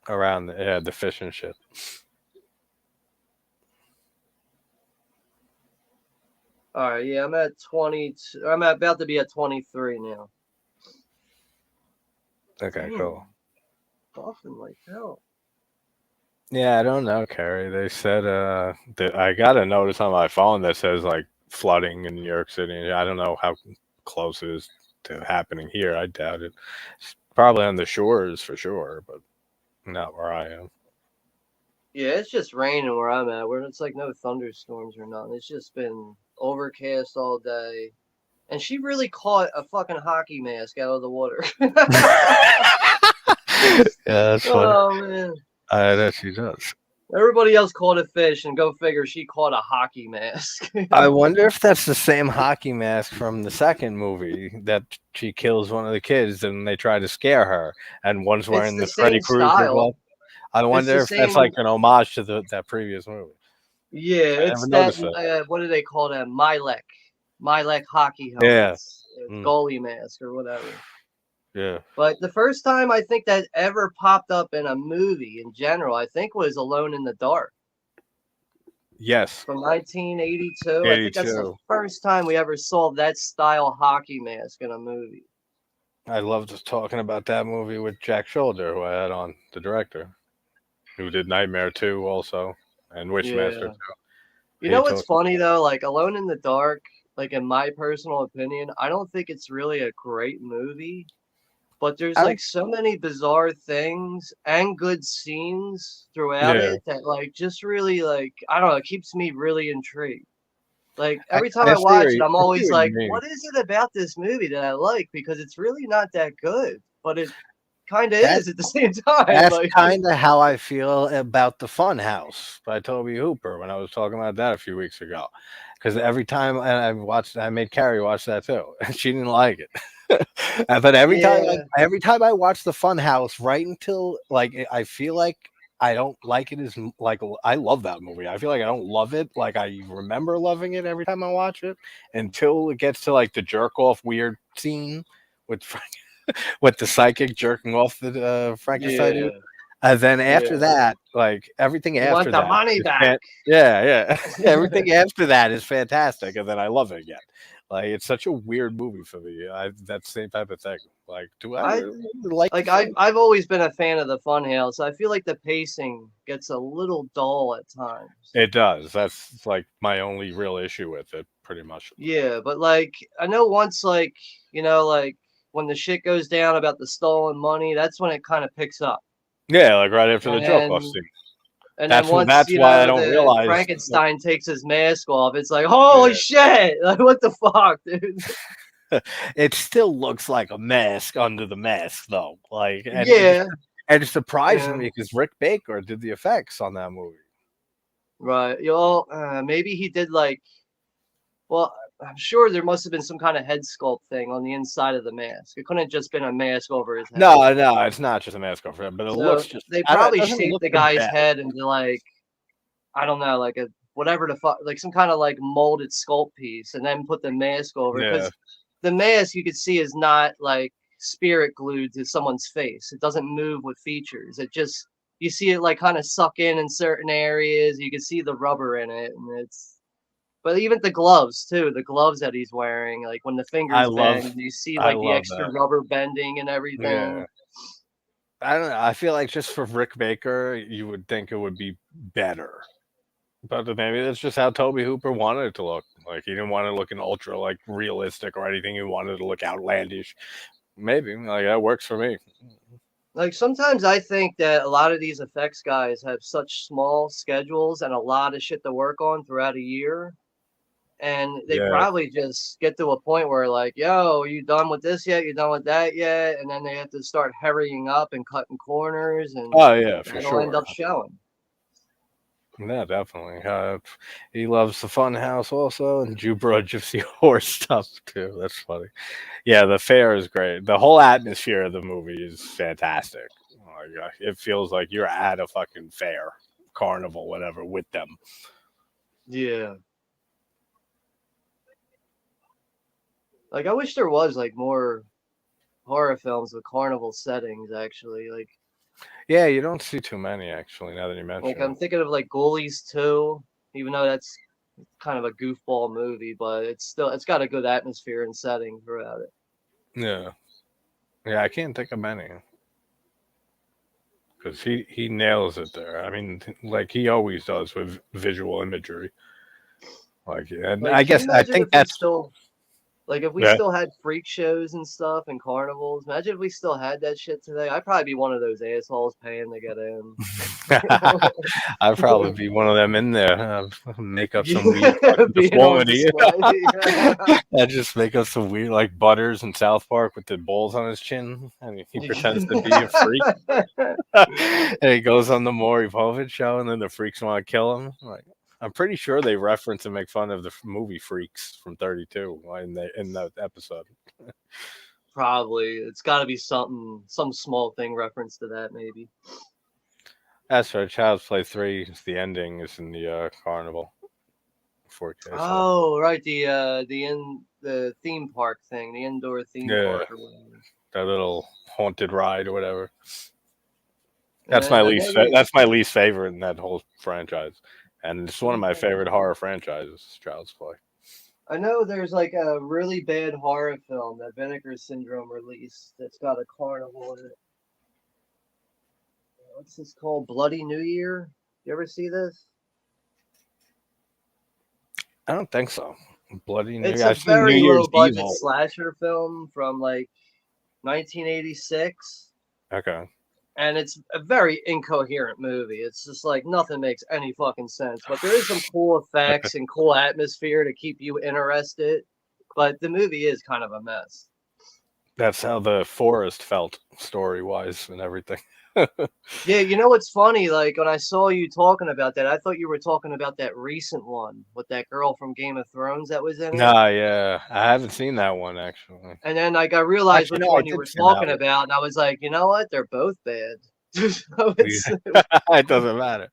Around the fish and shit. All right, yeah, I'm at 22. I'm about to be at 23 now. Okay, Damn, cool. buffing like hell. Yeah, I don't know, Carrie. They said that I got a notice on my phone that says like flooding in New York City. I don't know how close it is to happening here. I doubt it. It's probably on the shores for sure, but not where I am. Yeah, it's just raining where I'm at, where it's like no thunderstorms or nothing. It's just been overcast all day. And she really caught a fucking hockey mask out of the water. Yeah, that's funny. Oh man. That she does. Everybody else caught a fish, and go figure she caught a hockey mask. I wonder if that's the same hockey mask from the second movie that she kills one of the kids and they try to scare her, and one's It's wearing the the Freddy same Krueger style. glove. I It's the wonder if that's same. like an homage to that previous movie. Yeah, I it's never that. noticed that. What do they call that? Mylek hockey Yeah. helmets, Mm, goalie mask or whatever. yeah. But the first time I think that ever popped up in a movie in general, I think was Alone in the Dark Yes. from 1982. I think that's the 82. first time we ever saw that style hockey mask in a movie. I loved talking about that movie with Jack Shoulder, who I had on, the director, who did Nightmare 2 also, and Wishmaster Yeah. 2. You He know what's talked. funny though? Like Alone in the Dark, like in my personal opinion, I don't think it's really a great movie. But there's I like don't. so many bizarre things and good scenes throughout Yeah. it that like just really like I don't know, it keeps me really intrigued. Like I, every time I I see. watch it, I'm I see always what you like, mean. what is it about this movie that I like? Because it's really not that good, but it kind of That is at the same time. That's Like, kind of how I feel about the Fun House by Toby Hooper when I was talking about that a few weeks ago. Because every time and I made Carrie watch that too, and she didn't like it. But yeah, every time I watch the Fun House, right until like I feel like I don't like it as like I love that movie. I feel like I don't love it like I remember loving it every time I watch it until it gets to like the jerk off weird scene with with the psychic jerking off the Frankenstein yeah, dude. And then after yeah. that, like everything You want after the that money is back? yeah, yeah. Everything after that is fantastic, and then I love it again. Like it's such a weird movie for me. That same type of thing. Like, do I I really like the like film? I've always been a fan of the Funhouse. I feel like the pacing gets a little dull at times. It does. That's like my only real issue with it, pretty much. Yeah, but like I know once like, like when the shit goes down about the stolen money, that's when it kind of picks up. Yeah, like right after the And joke off then scene. and then once, That's why I don't the realize. Frankenstein takes his mask off, it's like, holy Yeah. shit! Like what the fuck, dude? It still looks like a mask under the mask, though. Like, Yeah, and it surprised yeah, me because Rick Baker did the effects on that movie. right. Maybe he did like, well, I'm sure there must have been some kind of head sculpt thing on the inside of the mask. It couldn't have just been a mask over his head. No, no, it's not just a mask over him, but it So looks just. they I don't, it probably doesn't shaped look the the guy's best. head into like, I don't know, like a whatever the fuck, like some kind of like molded sculpt piece, and then put the mask over. Yeah, Because the mask you could see is not like spirit glued to someone's face. It doesn't move with features. It just you see it like kind of suck in certain areas. You can see the rubber in it, and it's. But even the gloves too, the gloves that he's wearing, like when the I fingers love, bend, you see I like the love extra that. rubber bending and everything. Yeah, I don't know. I feel like just for Rick Baker, you would think it would be better, but maybe that's just how Toby Hooper wanted it to look. Like he didn't want it looking ultra like realistic or anything. He wanted it to look outlandish. Maybe like that works for me. Like sometimes I think that a lot of these effects guys have such small schedules and a lot of shit to work on throughout a year. And they Yeah. probably just get to a point where like, yo, are you done with this yet? You done with that yet? And then they have to start hurrying up and cutting corners and Oh yeah, for that'll end sure. up showing. Yeah, definitely. He loves the fun house also, and Jupiter Gypsy Horse stuff too. That's funny. Yeah, the fair is great. The whole atmosphere of the movie is fantastic. Like, it feels like you're at a fucking fair, carnival, whatever, with them. Yeah. Like I wish there was like more horror films with carnival settings actually. Yeah, you don't see too many actually. Now that you Like mention I'm it. thinking of like Ghoulies 2, even though that's kind of a goofball movie, but it's got a good atmosphere and setting throughout it. Yeah, yeah, I can't think of many because he nails it there. I mean, like he always does with visual imagery. Like, and Like I can you guess I imagine think if we that's still like if we yeah. still had freak shows and stuff and carnivals? Imagine if we still had that shit today. I'd probably be one of those assholes paying to get in. I'd probably be one of them in there. Make up some weird Yeah, fucking being on deformity. display. I just make up some weird, like Butters in South Park with the balls on his chin, and he pretends to be a freak. And he goes on the Maury Povich show, and then the freaks want to kill him. Like, I'm pretty sure they reference and make fun of the movie Freaks from '32 in that episode. Probably. It's got to be some small thing reference to that, maybe. As for Child's Play 3, the ending is in the carnival 4K. So Oh, right, the theme park thing, the indoor theme yeah, park or whatever. that little haunted ride or whatever. And I know there's That's my least favorite in that whole franchise, and it's one of my okay. favorite horror franchises. Child's Play. I know there's like a really bad horror film that Vinegar Syndrome released that's got a carnival in it. What's this called? Bloody New Year? You ever see this? I don't think so. Bloody New. It's a I've seen New very low Year's budget Evil. slasher film from like 1986. Okay. And it's a very incoherent movie. It's just like nothing makes any fucking sense. But there is some cool effects and cool atmosphere to keep you interested. But the movie is kind of a mess. That's how the forest felt story wise and everything. Yeah, you know what's funny? Like when I saw you talking about that, I thought you were talking about that recent one with that girl from Game of Thrones that was in it. Nah, yeah, I haven't seen that one actually. And then like I realized Actually, which no, I one you did were see that talking one. about, and I was like, you know what? They're both bad. So Yeah. It doesn't matter.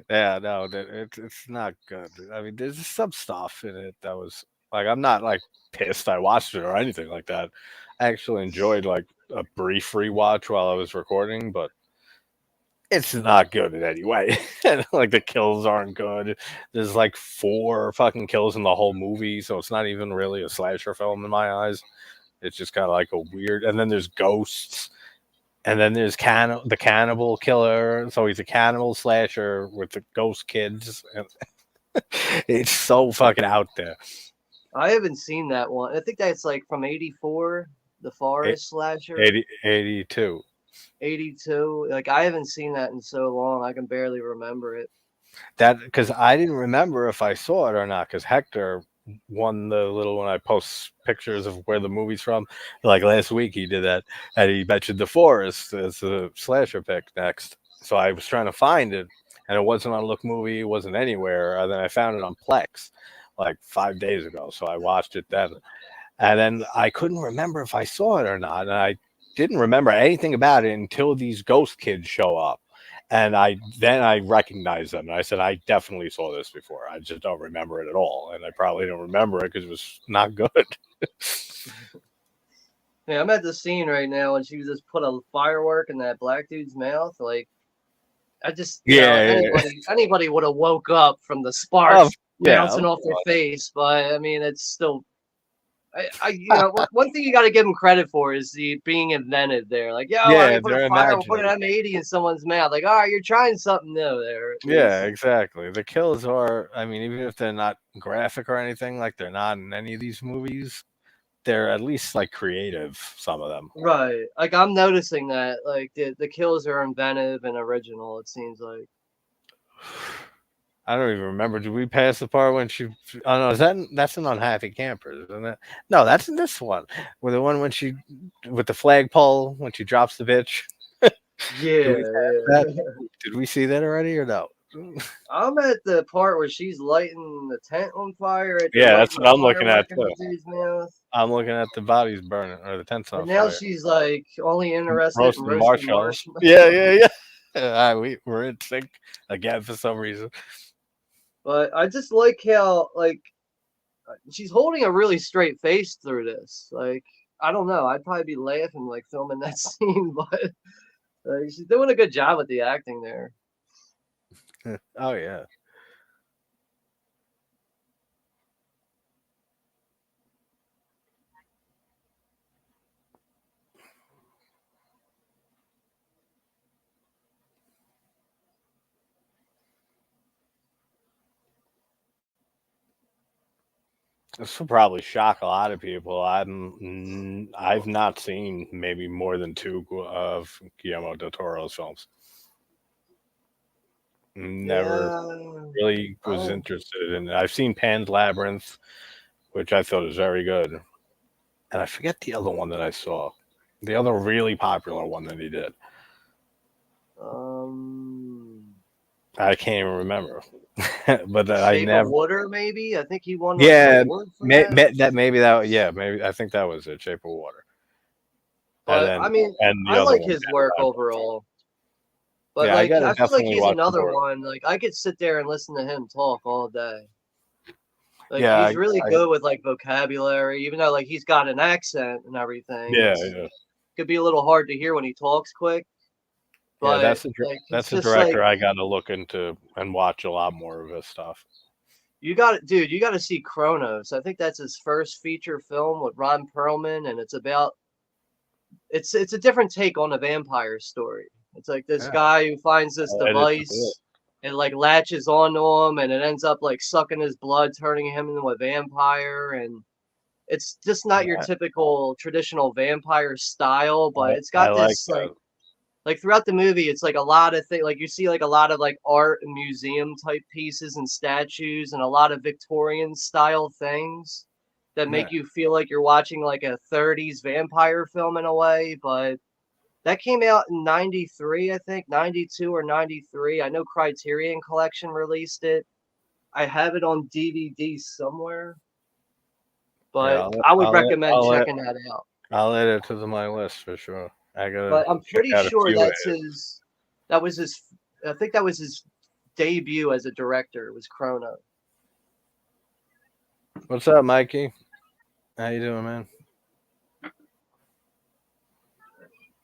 Yeah, no, it's not good. I mean, there's some stuff in it that was like I'm not like pissed I watched it or anything like that. I actually enjoyed like a brief rewatch while I was recording, but it's not good in any way. Like the kills aren't good. There's like four fucking kills in the whole movie, so it's not even really a slasher film in my eyes. It's just kind of like a weird. And then there's ghosts, and then there's the cannibal killer. So he's a cannibal slasher with the ghost kids. And it's so fucking out there. I haven't seen that one. I think that's like from '84, the A- Forest Slasher. 80, 82. '82. Like I haven't seen that in so long. I can barely remember it. That because I didn't remember if I saw it or not. Because Hector won the little when I post pictures of where the movie's from. Like last week, he did that, and he mentioned the forest as a slasher pick next. So I was trying to find it, and it wasn't on Look Movie. It wasn't anywhere. And then I found it on Plex like 5 days ago. So I watched it then, and then I couldn't remember if I saw it or not, and I didn't remember anything about it until these ghost kids show up. And I recognized them, and I said, I definitely saw this before. I just don't remember it at all, and I probably don't remember it because it was not good. Yeah, I'm at the scene right now, and she just put a firework in that black dude's mouth. Like I just, Yeah, yeah. anybody would have woke up from the Oh, sparks yeah, bouncing of off their course. face. But I mean, it's still one thing you got to give them credit for is the being inventive there. Like, yo, why don't Yeah, you put a they're fire and put an imaginative. M80 in someone's mouth? Like, all right, you're trying something new there, at Yeah, least. exactly. The kills are, I mean, even if they're not graphic or anything, like they're not in any of these movies, they're at least like creative, some of them. Right. Like, I'm noticing that, like, the kills are inventive and original, it seems like. I don't even remember. Did we pass the part when she? Oh no, that's an unhappy camper, isn't it? No, that's in this one. With the one when she with the flagpole when she drops the bitch. Did we Yeah, pass that? yeah. Did we see that already or no? I'm at the part where she's lighting the tent on fire. They're Yeah, that's lighting what the I'm looking at firework in too. the dude's mouth. I'm looking at the bodies burning or the tents on And now fire. she's like only interested in Roasting roasting marshmallows. marshmallows. Yeah, yeah, yeah. We're in sync again for some reason. But I just like how like she's holding a really straight face through this. Like I don't know, I'd probably be laughing like filming that scene, but she's doing a good job with the acting there. Oh yeah. This will probably shock a lot of people. I've not seen maybe more than two of Guillermo del Toro's films. Never Yeah. really was Oh, interested in it. I've seen Pan's Labyrinth, which I thought was very good, and I forget the other one that I saw. The other really popular one that he did. um, I can't even remember, but I Shape of never. Water, maybe. I think he won like an Yeah, award for that. maybe that. Yeah, maybe I think that was it. Shape of Water, and But I then mean, and the I other like one. his work overall. But Yeah, I like, gotta I feel like definitely he's watch another more of it. one. Like, I could sit there and listen to him talk all day. Like, Yeah, he's really good with like vocabulary, even though like he's got an accent and everything. yeah, It's yeah, could be a little hard to hear when he talks quick. yeah. But like, it's That's a just like director I got to look into and watch a lot more of his stuff. you got it, dude. You got to see Kronos. I think that's his first feature film with Ron Perlman, and it's about it's a different take on a vampire story. It's like this Yeah, guy who finds this I'll edit to it. device, it like latches onto him, and it ends up like sucking his blood, turning him into a vampire. And it's just not your I, typical traditional vampire style, but it's I got like this that. like throughout the movie, it's like a lot of things. Like you see like a lot of like art and museum type pieces and statues, and a lot of Victorian style things that Yeah, make you feel like you're watching like a 30s vampire film in a way. But that came out in 93, I think, 92 or 93. I know Criterion Collection released it. I have it on DVD somewhere, yeah. but I would recommend I'll, checking that out. I'll add it to my list for sure. I gotta But I'm check pretty out a sure few of that's his. his, that was his, I think that was his debut as a director, was Chrono. What's up, Mikey? How you doing, man?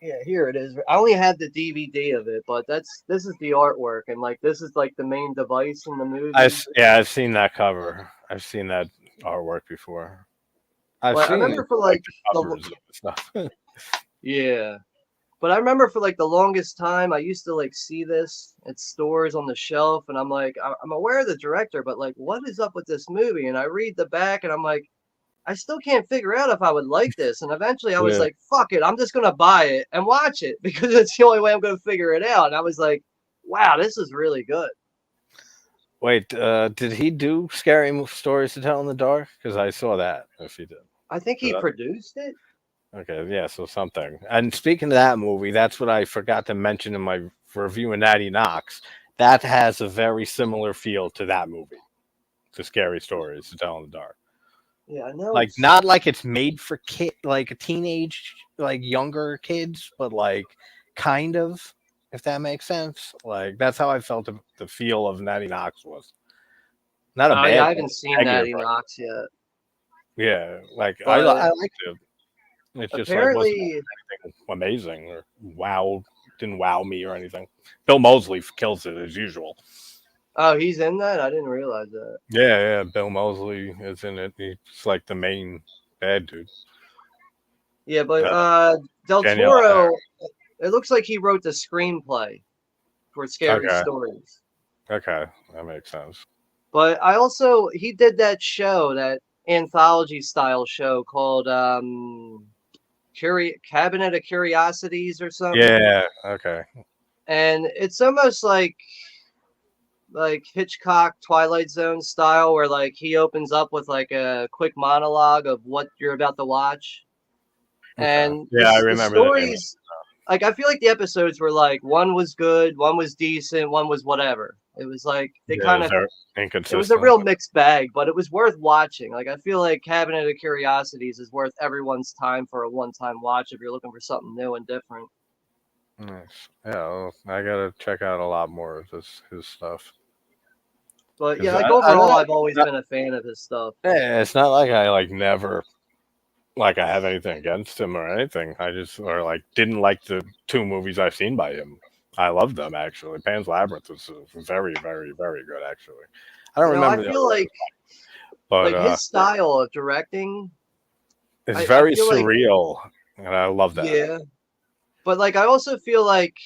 Yeah, here it is. I only have the DVD of it, but this is the artwork, and like this is like the main device in the movie. Yeah, I've seen that cover. I've seen that artwork before. I've But I seen remember for like like the the covers of the stuff. yeah, but I remember for like the longest time, I used to like see this at stores on the shelf, and I'm like, I'm aware of the director, but like, what is up with this movie? And I read the back, and I'm like, I still can't figure out if I would like this. And eventually, I was Yeah. like, fuck it, I'm just gonna buy it and watch it because it's the only way I'm gonna figure it out. And I was like, wow, this is really good. Wait, did he do Stories to Tell in the Dark? Because I saw that. If he did. I think he produced it. Okay, yeah, so something. And speaking of that movie, that's what I forgot to mention in my review of Natty Knox. That has a very similar feel to that movie, to Scary Stories to Tell in the Dark. Yeah, I know Like it's. not like it's made for like a teenage, like younger kids, but like kind of, if that makes sense. Like that's how I felt the feel of Natty Knox was. Not a Oh yeah, bad I thing, haven't seen negative, Natty right? Knox yet, Yeah, like but I liked it. It just like wasn't apparently, anything amazing or didn't wow me or anything. Bill Moseley kills it as usual. oh, he's in that. I didn't realize that. Yeah, yeah. Bill Moseley is in it. He's like the main bad dude. Yeah, but Uh, Del Danielle. Toro, it looks like he wrote the screenplay for Scary Okay, Stories. okay, that makes sense. But I also he did that show, that anthology style show called Cabinet of Curiosities or something. Yeah, okay. And it's almost like Hitchcock Twilight Zone style where like he opens up with like a quick monologue of what you're about to watch. Okay. And Yeah, I the remember the name. stories, like I feel like the episodes were like one was good, one was decent, one was whatever. It was like they Yeah, kind of they're it was a inconsistent. real mixed bag, but it was worth watching. Like I feel like Cabinet of Curiosities is worth everyone's time for a one-time watch if you're looking for something new and different. Nice. Yeah, well, I gotta check out a lot more of his stuff. But yeah, Because like I overall, don't I've always been a fan of his stuff. yeah, it's not like I like never like I have anything against him or anything. I just or like didn't like the two movies I've seen by him. I love them actually. Pan's Labyrinth was very, very, very good actually. I don't I remember the feel other ones, but like his style of directing. it's I very feel like surreal, and I love that. yeah, but like I also feel like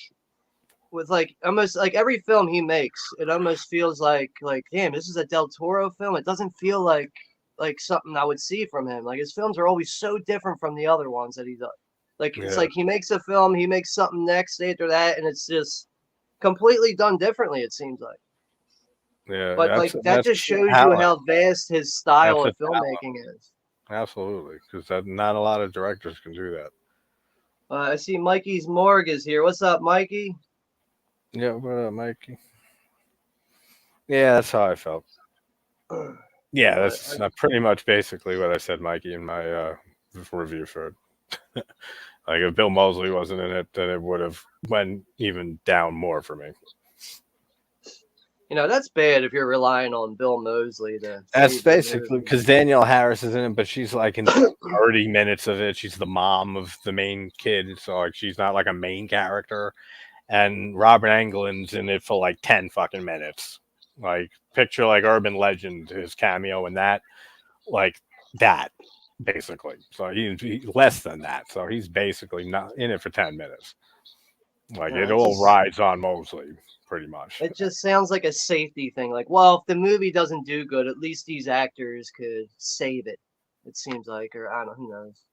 with like almost like every film he makes, it almost feels like damn, this is a Del Toro film. It doesn't feel like something I would see from him. Like his films are always so different from the other ones that he does. Like it's Yeah, like he makes a film, he makes something next after that, and it's just completely done differently. It seems like, yeah, but like that that's just shows you talent. how vast his style That's a of talent, filmmaking is. absolutely, because not a lot of directors can do that. I see Mikey's Morgue is here. What's up, Mikey? Yeah, what up, Mikey? Yeah, that's how I felt. Yeah, But that's pretty much basically what I said, Mikey, in my review for it. Like if Bill Moseley wasn't in it, then it would have went even down more for me. that's bad if you're relying on Bill Moseley to That's save your basically movie. because Danielle Harris is in it, but she's like in 30 minutes of it. She's the mom of the main kid, so like she's not like a main character. And Robert Englund's in it for like 10 fucking minutes. Like picture like Urban Legend, his cameo in that, like that, basically. So he's less than that. So he's basically not in it for 10 minutes. Like Yeah, it all rides on Mosley, pretty much. it just sounds like a safety thing. Like, well, if the movie doesn't do good, at least these actors could save it. It seems like, or I don't know, who knows.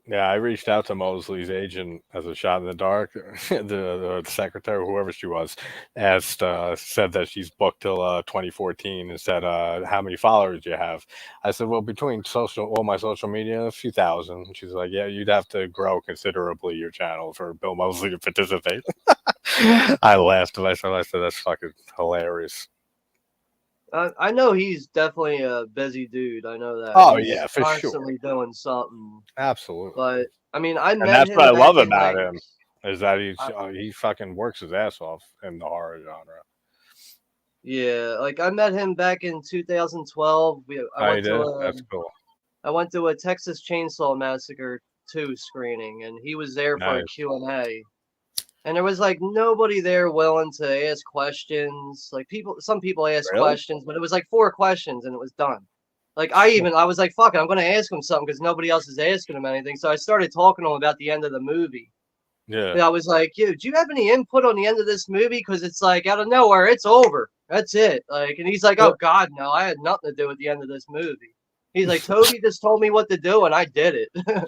Yeah, I reached out to Mosley's agent as a shot in the dark. The secretary, whoever she was, said that she's booked till 2014, and said, "How many followers do you have?" I said, "Well, between all my social media, a few thousand." And she's like, "Yeah, you'd have to grow considerably your channel for Bill Mosley to participate." I laughed and I said, "That's fucking hilarious." I know he's definitely a busy dude. I know that Oh he's yeah, for sure, constantly doing something. absolutely. But I mean, I And met that's what him I back love in about like, him is that I, he fucking works his ass off in the horror genre. yeah, like I met him back in 2012. I I went to did. That's cool. a Texas Chainsaw Massacre 2 screening, and he was there for a Nice. Q&A. And there was like nobody there willing to ask questions. Like some people asked Really? questions, but it was like 4 questions and it was done. Like I was like, fuck it, I'm gonna ask him something because nobody else is asking him anything. So I started talking to him about the end of the movie. Yeah. And I was like, "Yo, do you have any input on the end of this movie? Because it's like out of nowhere, it's over. That's it." Like, and he's like, "Oh God, no, I had nothing to do with the end of this movie." He's like, "Toby just told me what to do, and I did it."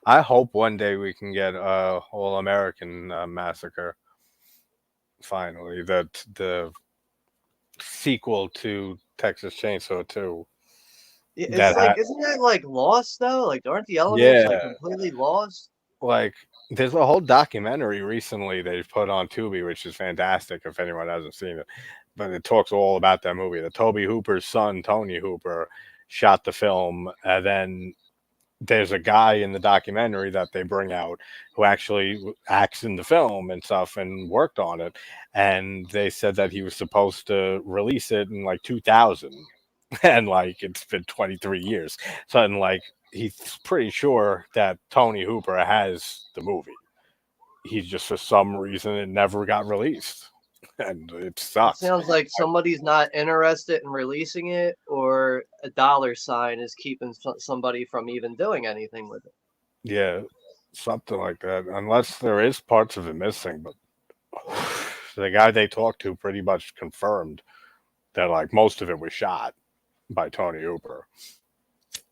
I hope one day we can get a whole American massacre. Finally, that the sequel to Texas Chainsaw 2. It's That like, isn't that like lost though? Like, aren't the elements like yeah, completely lost? like there's a whole documentary recently they've put on Tubi, which is fantastic if anyone hasn't seen it. But it talks all about that movie. The Toby Hooper's son, Tony Hooper, shot the film, and then there's a guy in the documentary that they bring out who actually acts in the film and stuff and worked on it. And they said that he was supposed to release it in like 2000. And like it's been 23 years. So, and like he's pretty sure that Tony Hooper has the movie. He's just for some reason it never got released. And it It sucks. sounds like somebody's not interested in releasing it, or a dollar sign is keeping somebody from even doing anything with it. Yeah, something like that. Unless there is parts of it missing, but the guy they talked to pretty much confirmed that like most of it was shot by Tony Hooper.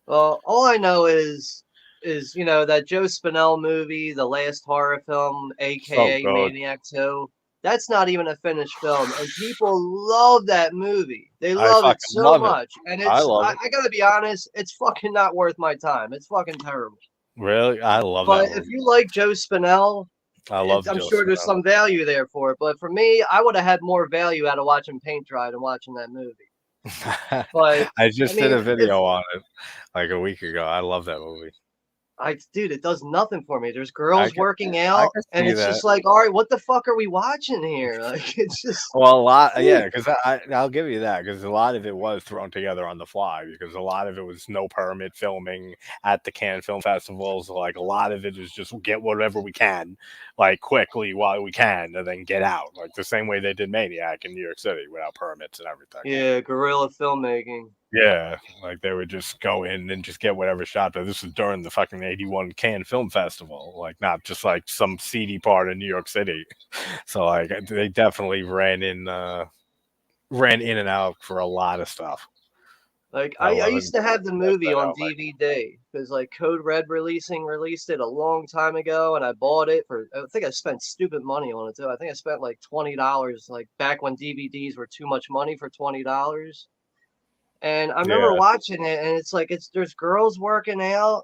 Well, all I know is that Joe Spinell movie, the last horror film, So aka good. Maniac 2. That's not even a finished film, and people love that movie. They I love it fucking so love it. much, and I love it. I gotta be honest, it's fucking not worth my time. It's fucking terrible. Really, I love that But if movie. you like Joe Spinell, I love I'm Jill sure there's some value there for it, but for me, I would have had more value out of watching paint dry than watching that movie. Smith. But I I just did mean, a if video on it like a week ago. I love that movie. dude, it does nothing for me. There's I girls can working I out, can and see it's that. just like, all right, what the fuck are we watching here? Like, it's just, Well, a lot, ooh, yeah, because I'll give you that because a lot of it was thrown together on the fly because a lot of it was no permit filming at the Cannes Film Festivals. Like a lot of it is just get whatever we can, like quickly while we can, and then get out. Like the same way they did Maniac in New York City without permits and everything. yeah, guerrilla filmmaking. Yeah, like they would just go in and just get whatever shot. But this was during the fucking '81 Cannes Film Festival, like not just like some seedy part of New York City. So like they definitely ran in and out for a lot of stuff. Like I I wasn't used to have the stressed movie that on out. Like, DVD because like Code Red released it a long time ago, and I bought it for. I think I spent stupid money on it too. I think I spent like $20, like back when DVDs were too much money for $20. And I remember yeah, watching it, and it's like there's girls working out,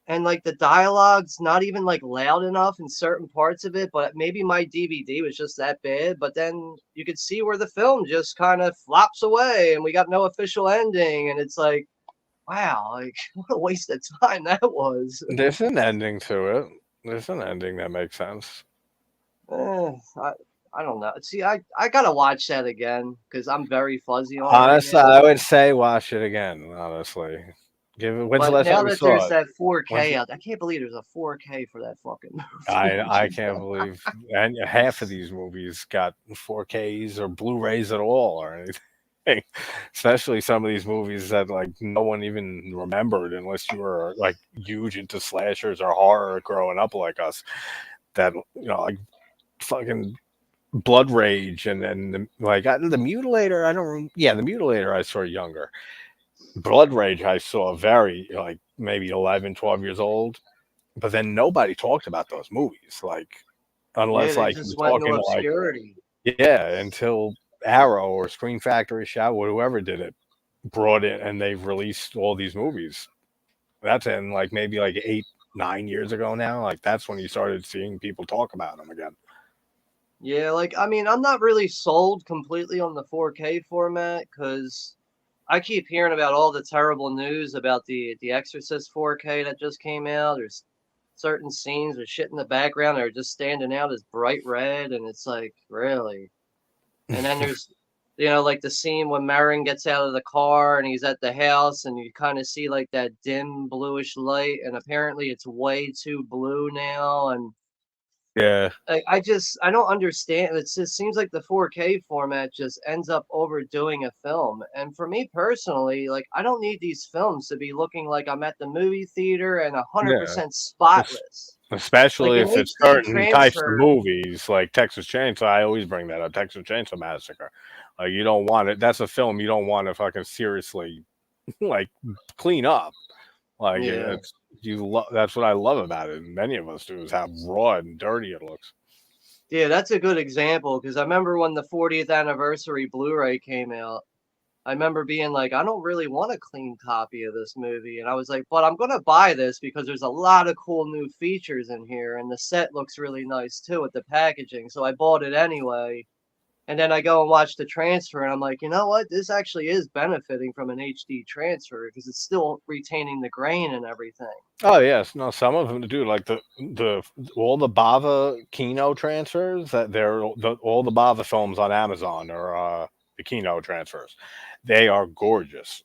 and like the dialogue's not even like loud enough in certain parts of it, but maybe my DVD was just that bad. But then you could see where the film just kind of flops away, and we got no official ending, and it's like, wow, like what a waste of time that was. there's an ending to it. There's an ending that makes sense. Eh, I don't know. See, I gotta watch that again because I'm very fuzzy on it right Honestly, now. I would say watch it again. Honestly, give it. When's the But last time now you that saw there's it? that When's 4K it? out, I can't believe there's a 4K for that fucking movie. I can't believe, and half of these movies got 4Ks or Blu-rays at all or anything. Especially some of these movies that like no one even remembered unless you were like huge into slashers or horror growing up like us. That like fucking Blood Rage and like the Mutilator. I don't. Yeah, the Mutilator I saw younger. Blood Rage I saw very like maybe 11, 12 years old. But then nobody talked about those movies, like Yeah, unless they like you're just went into talking like obscurity. yeah, until Arrow or Screen Factory, Shout, whoever did it, brought it and they've released all these movies. That's in like maybe like 8, 9 years ago now. Like that's when you started seeing people talk about them again. Yeah, like I mean, I'm not really sold completely on the 4K format because I keep hearing about all the terrible news about the Exorcist 4K that just came out. There's certain scenes with shit in the background that are just standing out as bright red, and it's like, really? And then there's, like the scene when Marin gets out of the car and he's at the house, and you kind of see like that dim bluish light, and apparently it's way too blue now. And Yeah, I don't understand. It just seems like the 4K format just ends up overdoing a film. And for me personally, like I don't need these films to be looking like I'm at the movie theater and yeah. 100% Es- spotless. Like Especially an if it's HD certain types of transfer, movies like Texas Chainsaw. I always bring that up. Texas Chainsaw Massacre. Like you don't want it. That's a film you don't want to fucking seriously like clean up. Like yeah. it's that's what I love about it. And many of us do is how raw and dirty it looks. Yeah, that's a good example because I remember when the 40th anniversary Blu-ray came out. I remember being like, I don't really want a clean copy of this movie. And I was like, but I'm going to buy this because there's a lot of cool new features in here. And the set looks really nice too with the packaging. So I bought it anyway. And then I go and watch the transfer. And I'm like, you know what? This actually is benefiting from an HD transfer because it's still retaining the grain and everything. Oh yes, no, some of them do like the all the Bava Kino transfers that all the Bava films on Amazon or the Kino transfers. They are gorgeous.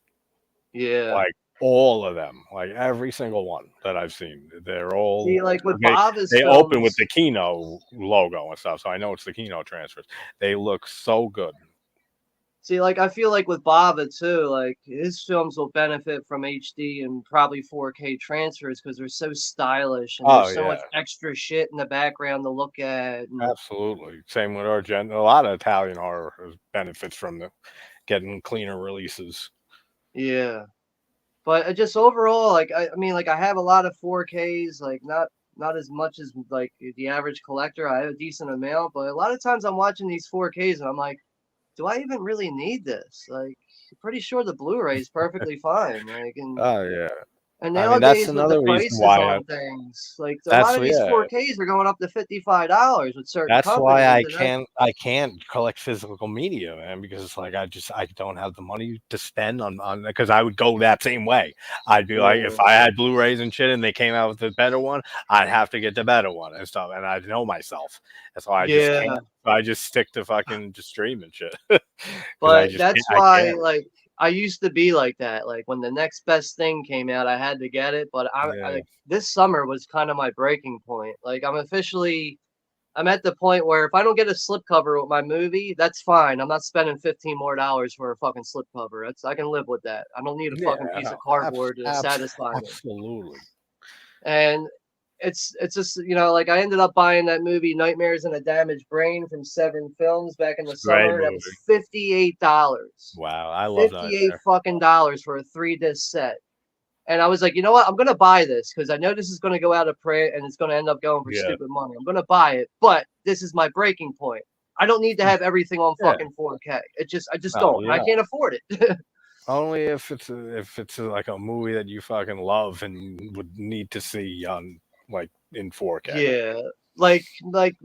Yeah. Like all of them, like every single one that I've seen. They're all See, like with they Bava's they open with films, the Kino logo and stuff, so I know it's the Kino transfers. They look so good. See, like I feel like with Bava too, like his films will benefit from HD and probably 4K transfers because they're so stylish and Oh there's so yeah, much extra shit in the background to look at. And absolutely. Same with A lot of Italian horror benefits from getting cleaner releases. yeah, but just overall, like I mean, like I have a lot of 4Ks, like not as much as like the average collector. I have a decent amount, but a lot of times I'm watching these 4Ks and I'm like, do I even really need this? Like, I'm pretty sure the Blu-ray is perfectly fine. Like, and Oh yeah. And I mean, that's nowadays with the another reason prices why. on things, like a lot That's of these yeah. 4Ks are going up to $55 with certain That's why companies, and that I can't collect physical media, man, because it's like I don't have the money to spend on because I would go that same way. I'd be like, if mm, I had Blu-rays and shit and they came out with a better one, I'd have to get the better one and stuff. And I know myself. That's why I just yeah. can't. I just stick to fucking just streaming shit because But that's I why, can't. like, I used to be like that. Like when the next best thing came out, I had to get it. But I Yeah, like this summer was kind of my breaking point. Like I'm at the point where if I don't get a slipcover with my movie, that's fine. I'm not spending 15 more dollars for a fucking slipcover. That's I can live with that. I don't need a fucking piece yeah, of cardboard to satisfy me. absolutely. And it's just like I ended up buying that movie Nightmares in a Damaged Brain from Seven Films back in the It's a great summer. That movie. was $58. Wow, I love 58 Nightmare. fucking dollars for a 3-disc set. And I was like, you know what? I'm gonna buy this because I know this is gonna go out of print and it's gonna end up going for Yeah, stupid money. I'm gonna buy it, but this is my breaking point. I don't need to have everything on yeah. fucking 4K. I just No, don't. you I don't. can't afford it. Only if it's like a movie that you fucking love and would need to see on like in 4K, Yeah, like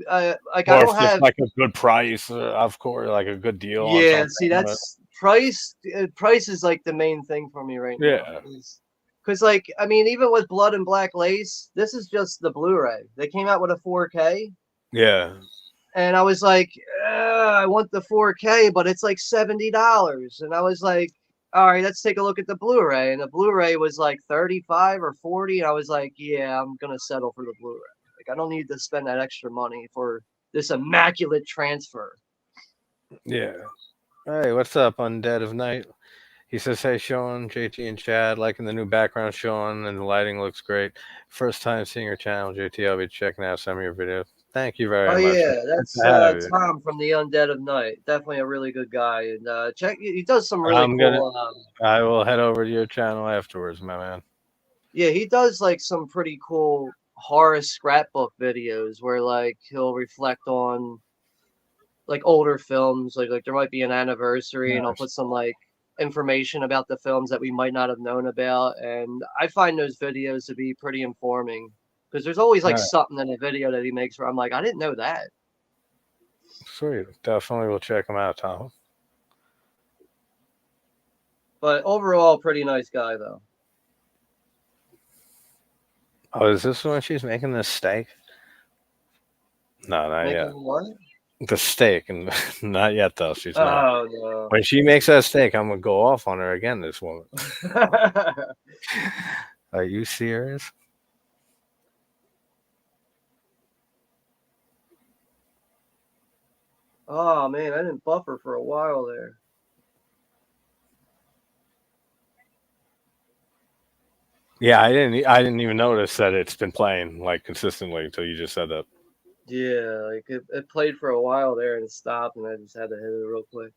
I or if don't it's have. like a good price, of course, like a good deal on Yeah, something. see, that's price. Price is like the main thing for me right now. Yeah, Because, like, I mean, even with Blood and Black Lace, this is just the Blu-ray. They came out with a 4K, yeah, and I was like, I want the 4K, but it's like $70. And I was like, all right, let's take a look at the Blu-ray. And the Blu-ray was like 35 or 40. And I was like, yeah, I'm gonna settle for the Blu-ray. Like, I don't need to spend that extra money for this immaculate transfer. yeah. Hey, what's up, Undead of Night? He says, "Hey, Sean, JT, and Chad, liking the new background, Sean, and the lighting looks great. First time seeing your channel, JT. I'll be checking out some of your videos. Thank you Oh very much. yeah, Good that's to have you. Tom from the Undead of Night. Definitely a really good guy, and check. He does some really I'm gonna. cool. I will head over to your channel afterwards, my man. Yeah, he does like some pretty cool horror scrapbook videos where like he'll reflect on like older films. Like there might be an anniversary, and I'll Nice. put some like information about the films that we might not have known about. And I find those videos to be pretty informing because there's always All like right. something in a video that he makes where I'm like, I didn't know that. Sweet. Definitely will check him out, Tom. But overall, pretty nice guy though. Oh, is this when she's making the steak? No, not Making yet. what? The steak, and not yet though. She's not. Oh no. When she makes that steak, I'm gonna go off on her again. This woman. Are you serious? Oh man, I didn't buffer for a while there. Yeah, I didn't. I didn't even notice that it's been playing like consistently until you just said that. Yeah, like it played for a while there and it stopped, and I just had to hit it real quick.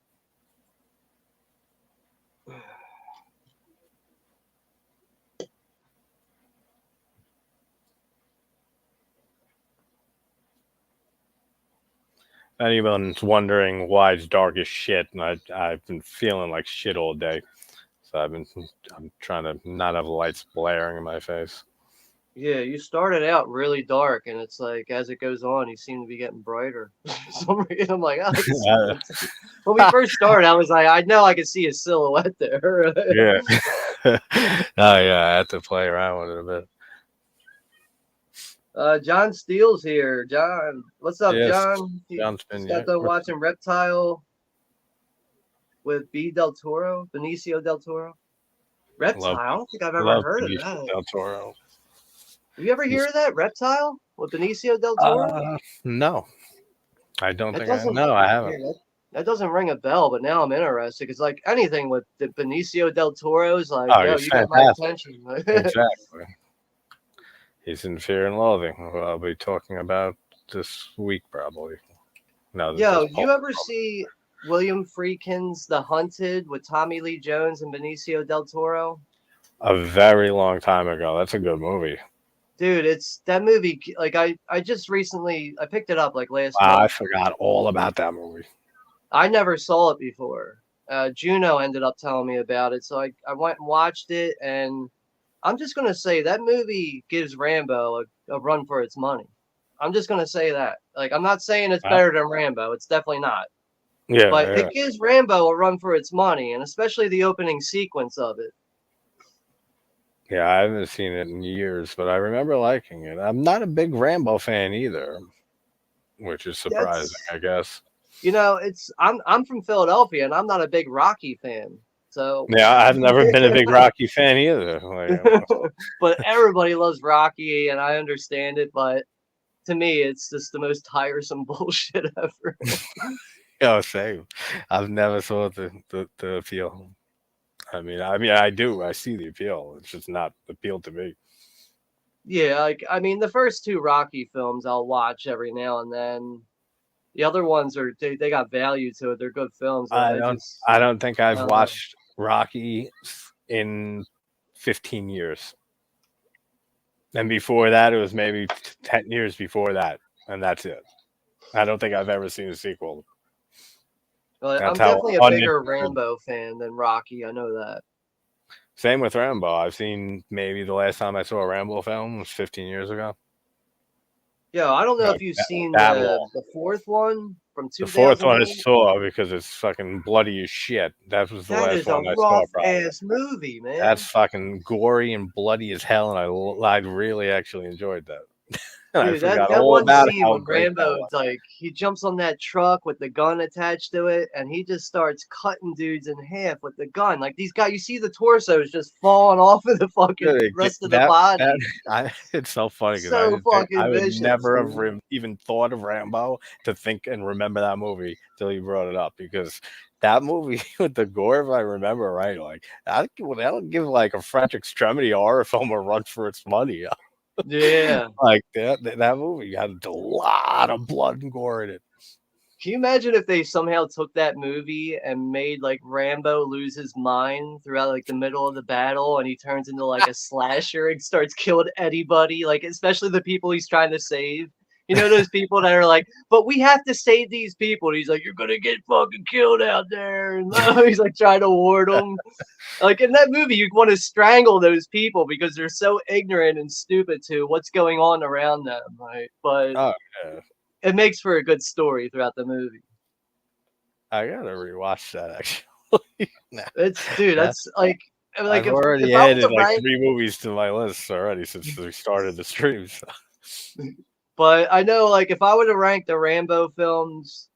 Anyone's wondering why it's dark as shit, and I've been feeling like shit all day, so I'm trying to not have lights blaring in my face. Yeah, you started out really dark, and it's like as it goes on, you seem to be getting brighter. For some reason, I'm like, oh, when we first started, I was like, I know I can see a silhouette there. Yeah. Oh yeah, I had to play around with it a bit. John Steele's here. John, what's up, Yes, John? John's Just been got yeah. done watching Reptile with Benicio del Toro. Reptile? Love I don't think I've ever love heard of Benicio that. del Toro. Have you ever hear He's of that Reptile with Benicio del Toro? no, I don't That think I doesn't. no, I haven't. Yeah, that doesn't ring a bell. But now I'm interested because like anything with the Benicio del Toro is like, Oh, yo, he's you got my fantastic. attention. Exactly. He's in Fear and Loathing, who I'll be talking about this week probably. No, Yo, this you ever see William Friedkin's The Hunted with Tommy Lee Jones and Benicio del Toro? a very long time ago. That's a good movie. Dude, it's that movie. Like I just recently I picked it up like last Wow, I month. forgot all about that movie. I never saw it before. Juno ended up telling me about it, so I went and watched it, and I'm just gonna say that movie gives Rambo a run for its money. I'm just gonna say that. Like, I'm not saying it's Uh, better than Rambo. It's definitely not. yeah, But yeah, it gives Rambo a run for its money, and especially the opening sequence of it. yeah. I haven't seen it in years, but I remember liking it. I'm not a big Rambo fan either, which is surprising, That's I guess. it's I'm from Philadelphia, and I'm not a big Rocky fan. So, Yeah, I've never been a big Rocky fan either. Like, but everybody loves Rocky, and I understand it. But to me, it's just the most tiresome bullshit ever. same. I've never saw the appeal. I mean, I do. I see the appeal. It's just not appeal to me. Yeah, like I mean, the first two Rocky films I'll watch every now and then. The other ones they got value to it. They're good films, but I I don't. just I don't think I I've don't know. watched Rocky in 15 years, and before that, it was maybe 10 years before that, and that's it. I don't think I've ever seen a sequel. But That's I'm how definitely a bigger uninterested. Rambo fan than Rocky. I know that. Same with Rambo. I've seen maybe the last time I saw a Rambo film was 15 years ago. Yo, I don't know if Like you've that, seen that long. the fourth one from The fourth one is 2008. saw because it's fucking bloody as shit. That was the That last is a one I saw, rough probably. ass movie, That's man. fucking gory and bloody as hell, and I really actually enjoyed that. And I Dude, that forgot that all one about scene how when great that Rambo was. like he jumps on that truck with the gun attached to it and he just starts cutting dudes in half with the gun. Like these guys, you see the torsos just falling off of the fucking Really, rest of the that body. it's so funny because So I fucking would vicious, never have dude. even thought of Rambo to think and remember that movie till you brought it up because that movie with the gore, if I remember right, like that'll give like a French extremity horror film a run for its money. Yeah. Like that movie had a lot of blood and gore in it. Can you imagine if they somehow took that movie and made like Rambo lose his mind throughout like the middle of the battle and he turns into like a slasher and starts killing anybody, like especially the people he's trying to save? You know those people that are like, but we have to save these people. And he's like, you're gonna get fucking killed out there. And he's like trying to ward them. Like in that movie, you'd want to strangle those people because they're so ignorant and stupid to what's going on around them. Right? But Oh yeah, it makes for a good story throughout the movie. I gotta rewatch that actually. Nah, It's dude, that that's like I've if already I was added to like rank, 3 movies to my list already since we started the stream. So. but I know like if I were to rank the Rambo films,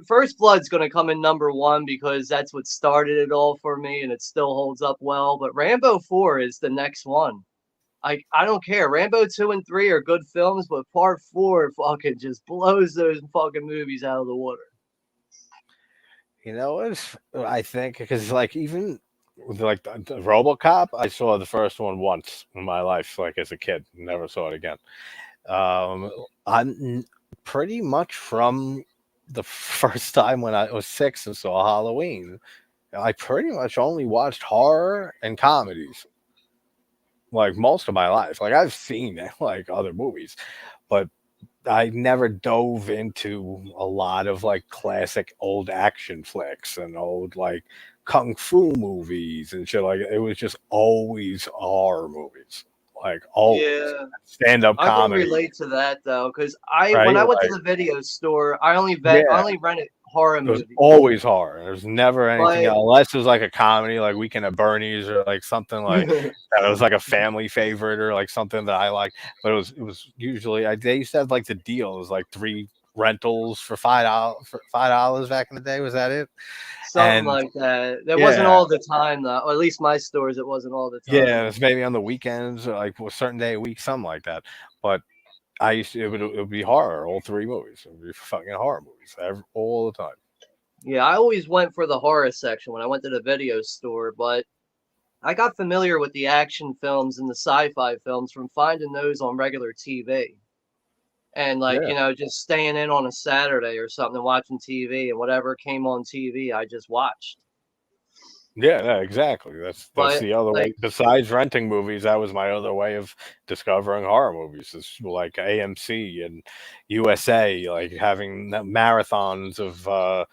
First Blood's going to come in number one because that's what started it all for me, and it still holds up well. But Rambo 4 is the next one. I don't care. Rambo 2 and 3 are good films, but Part 4 fucking just blows those fucking movies out of the water. You know what? I think because like even with, like the RoboCop, I saw the first one once in my life, like as a kid, never saw it again. I'm pretty much from the first time when I was 6 and saw Halloween. I pretty much only watched horror and comedies like most of my life. Like I've seen like other movies, but I never dove into a lot of like classic old action flicks and old like kung fu movies and shit like it was just always horror movies. Like always. Yeah. Stand up I can comedy, relate to that though, because I when right? I went to Like the video store, I yeah, only rented horror it was movies. always horror. There's never anything But else unless it was like a comedy like Weekend at Bernie's or like something like that was like a family favorite or like something that I like. But it was usually they used to have like the deals like 3 rentals for $5 back in the day. Was that it? something And like that. That wasn't yeah, all the time though. Or at least my stores, it wasn't all the yeah, time. it's maybe on the weekends or like a certain day a week, something like that. But I used to it would be horror, all 3 movies. It would be fucking horror movies all the time. Yeah, I always went for the horror section when I went to the video store, but I got familiar with the action films and the sci-fi films from finding those on regular TV. And like, Yeah. just staying in on a Saturday or something, watching TV, and whatever came on TV, I just watched. Yeah, yeah, exactly. That's But the other like, way. Besides renting movies, that was my other way of discovering horror movies. Is like AMC and USA, like having marathons of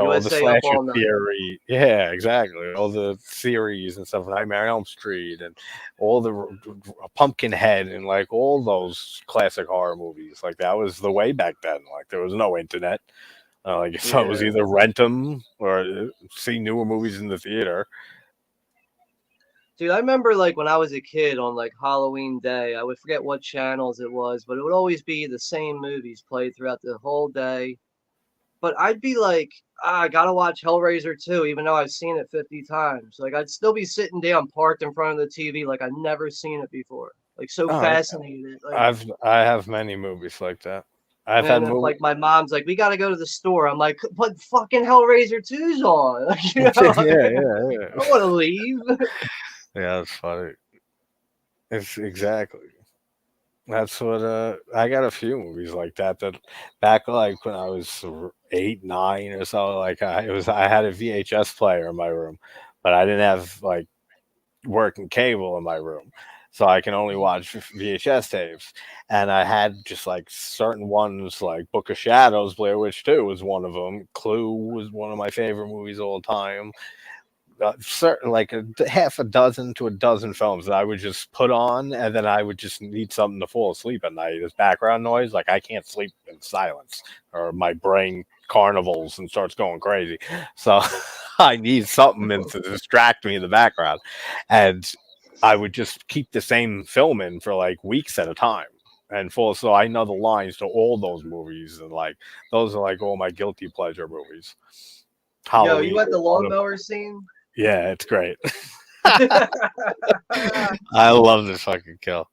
all the USA Up slasher All Night. theory. Yeah, exactly. All the series and stuff, Nightmare on Elm Street, and all the Pumpkinhead, and like all those classic horror movies. Like that was the way back then. Like there was no internet. Like so, it was Yeah. either rent them or see newer movies in the theater. Dude, I remember like when I was a kid on like Halloween Day, I would forget what channels it was, but it would always be the same movies played throughout the whole day. But I'd be like, I gotta watch Hellraiser 2, even though I've seen it 50 times. Like I'd still be sitting down parked in front of the TV like I'd never seen it before. Like so Oh, fascinated. Like I have many movies like that. I've and had if movies. like my mom's like, we gotta go to the store. I'm like, but fucking Hellraiser 2's on. Like, you know, Yeah, I yeah, yeah. don't wanna leave. Yeah, that's funny. It's exactly. That's what I got a few movies like that back like when I was 8, 9 or so. Like I had a VHS player in my room, but I didn't have like working cable in my room, so I can only watch VHS tapes. And I had just like certain ones, like Book of Shadows, Blair Witch 2 was one of them. Clue was one of my favorite movies of all time. Certain like half a dozen to a dozen films that I would just put on, and then I would just need something to fall asleep at night as background noise. Like I can't sleep in silence, or my brain carnivals and starts going crazy. So I need something in to distract me in the background, and I would just keep the same film in for like weeks at a time. And full, so I know the lines to all those movies, and like those are like all my guilty pleasure movies. Yo, Halloween you at the was one of lawnmower scene? yeah, it's great. Oh, I love this fucking kill.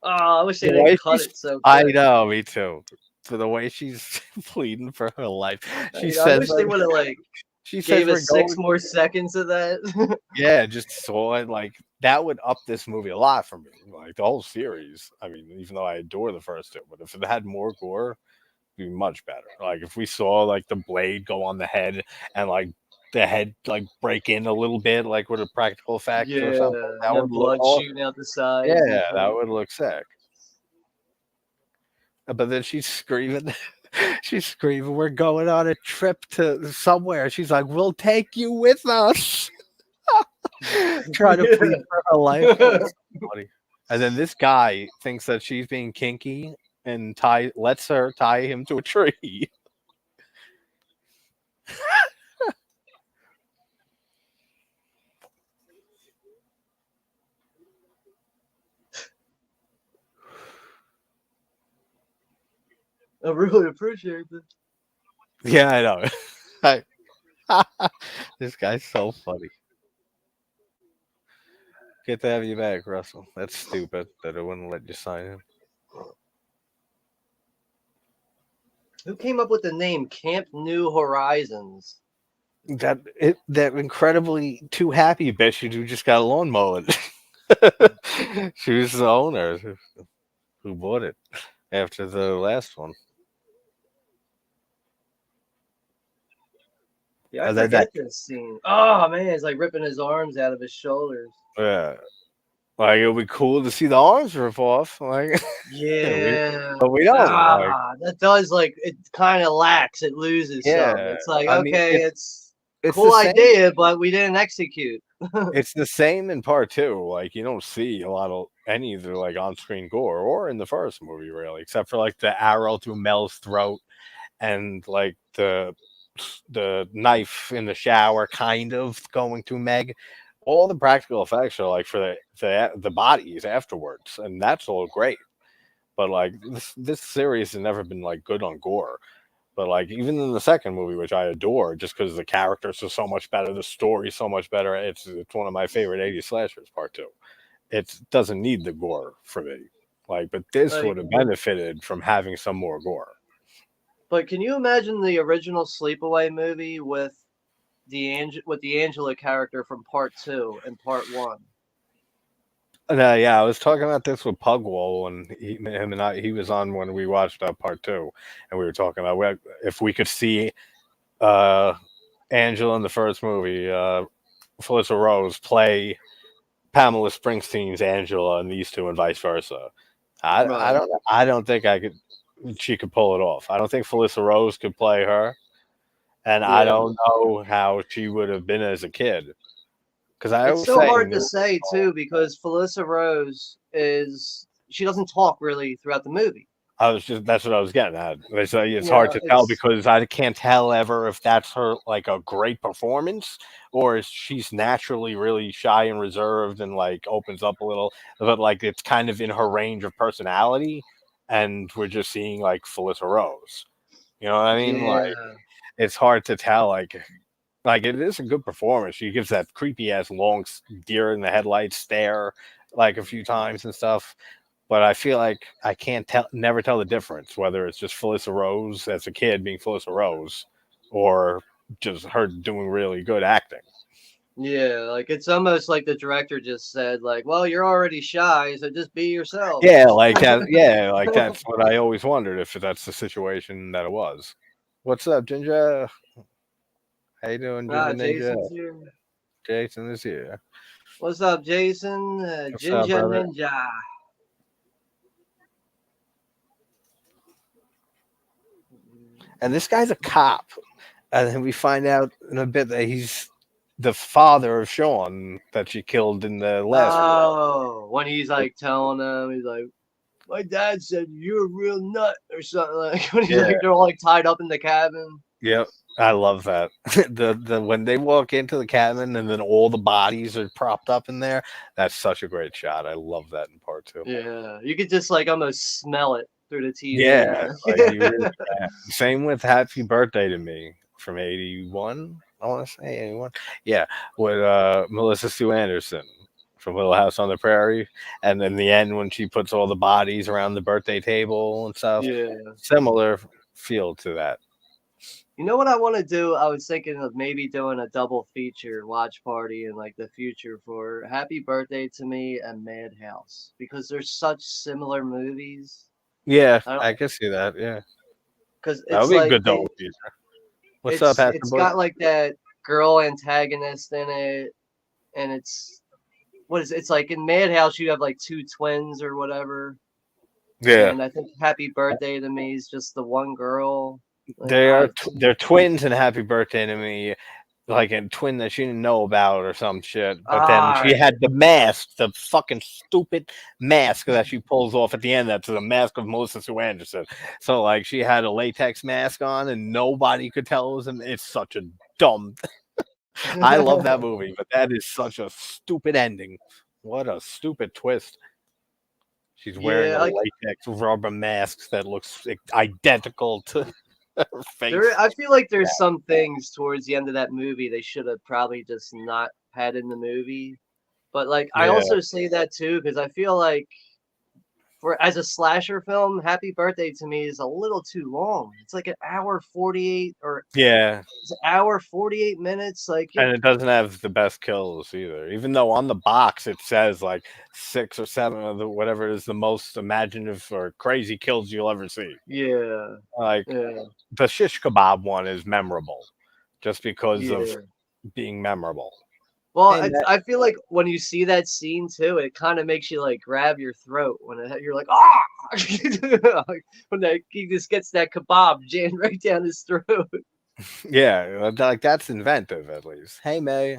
I wish they The didn't way cut she's, it so I quick. know, me too. For the way she's pleading for her life, she I says, wish they would have like she says gave we're us six going. more seconds of that. Yeah, just so it like that would up this movie a lot for me. Like the whole series. I mean, even though I adore the first two, but if it had more gore, it'd be much better. Like if we saw like the blade go on the head and like the head like break in a little bit, like with a practical effect or Yeah, something, and that then would look blood awesome. shooting out the sides and Yeah, that shit. would look sick. But then she's screaming, she's screaming, "We're going on a trip to somewhere." She's like, "We'll take you with us." Trying to plead for her life. Oh, it's so funny. And then this guy thinks that she's being kinky and lets her tie him to a tree. I really appreciate this. Yeah, I know. This guy's so funny. Good to have you back, Russell. That's stupid that it wouldn't let you sign in. Who came up with the name Camp New Horizons? That incredibly too happy bitch who just got a lawn mowing. She was the owner who bought it after the last one. Yeah, I And then that forget this scene. Oh man, it's like ripping his arms out of his shoulders. yeah. Like it would be cool to see the arms rip off. Like we, Yeah. but we don't. Like That does like it kind of lacks. It loses some. yeah. It's like I mean okay, it's it's the cool same idea, but we didn't execute. it's the same in part two. Like you don't see a lot of any of the like on screen gore or in the first movie really, except for like the arrow through Mel's throat and like the knife in the shower kind of going to Meg. All the practical effects are like for the bodies afterwards, and that's all great. But like this series has never been like good on gore. But like even in the second movie, which I adore, just because the characters are so much better, the story's so much better. It's one of my favorite '80s slashers. Part two. It doesn't need the gore for me. Like, but this Like, would have benefited from having some more gore. but can you imagine the original Sleepaway movie with the Angela character from part two and part one? Yeah, I was talking about this with Pugwall, and him and he was on when we watched part two, and we were talking about if we could see uh, Angela in the first movie, Felissa Rose play Pamela Springsteen's Angela, and these two, and vice versa. Right. I don't think I could. She could pull it off. I don't think Felissa Rose could play her, and I Yeah. don't know how she would have been as a kid. Because I It's always so say, hard to say too because Felissa Rose is she doesn't talk really throughout the movie. I was just that's what I was getting at. It's You hard know, to tell it's because I can't tell ever if that's her like a great performance or if she's naturally really shy and reserved and like opens up a little, but like it's kind of in her range of personality, and we're just seeing like Felissa Rose. You know what I mean? Like yeah. it's hard to tell. Like it is a good performance. She gives that creepy ass long deer in the headlights stare like a few times and stuff. But I feel like I can't never tell the difference whether it's just Felissa Rose as a kid being Felissa Rose, or just her doing really good acting. Yeah, like it's almost like the director just said, like, "Well, you're already shy, so just be yourself." Yeah, like that. Yeah, like that's what I always wondered if that's the situation that it was. What's up, Ginger? How you doing, Ginger Ninja? Jason's here. Jason is here. What's up, Jason? What's up, Jinja brother? Ninja. And this guy's a cop. And then we find out in a bit that he's the father of Sean that she killed in the last one. Oh, when he's like telling them, he's like, "My dad said you're a real nut" or something like. When he's Yeah, like, they're all like tied up in the cabin. yep. I love that. The when they walk into the cabin and then all the bodies are propped up in there, that's such a great shot. I love that in part two. Yeah, you could just like almost smell it through the TV. Yeah, like you really can. Same with Happy Birthday to Me from '81. I want to say '81. Yeah, with Melissa Sue Anderson from Little House on the Prairie, and in the end when she puts all the bodies around the birthday table and stuff, Yeah. similar feel to that. You know what I want to do? I was thinking of maybe doing a double feature watch party in like the future for Happy Birthday to Me and Madhouse because they're such similar movies. Yeah, I don't I can see that. Yeah, because that would it's be a like good double feature. What's up, Pastor it's Boy? got like that girl antagonist in it, and it's what is it's like in Madhouse you have like two twins or whatever, Yeah, and I think Happy Birthday to Me is just the one girl. Like they are. I They're twins and Happy Birthday to Me, like a twin that she didn't know about or some shit. But then ah she had the mask, the fucking stupid mask that she pulls off at the end. That's the mask of Melissa Sue Anderson. So like she had a latex mask on, and nobody could tell it was. It's such a dumb. I love that movie, but that is such a stupid ending. What a stupid twist. She's wearing yeah, a like latex rubber mask that looks identical to her there, face. I feel like there's some things towards the end of that movie they should have probably just not had in the movie. But like, I Yeah, also say that too because I feel like for as a slasher film, Happy Birthday to Me is a little too long. It's like an hour 48 or yeah. it's an hour 48 minutes. Like And it doesn't have the best kills either. Even though on the box it says like 6 or 7 of the whatever is the most imaginative or crazy kills you'll ever see. yeah, Like yeah, the shish kebab one is memorable just because of yeah. being memorable. Well, Hey Matt. I feel like when you see that scene too, it kind of makes you like grab your throat when you're like, ah, when that he just gets that kebab jammed right down his throat. Yeah, like that's inventive at least. Hey May.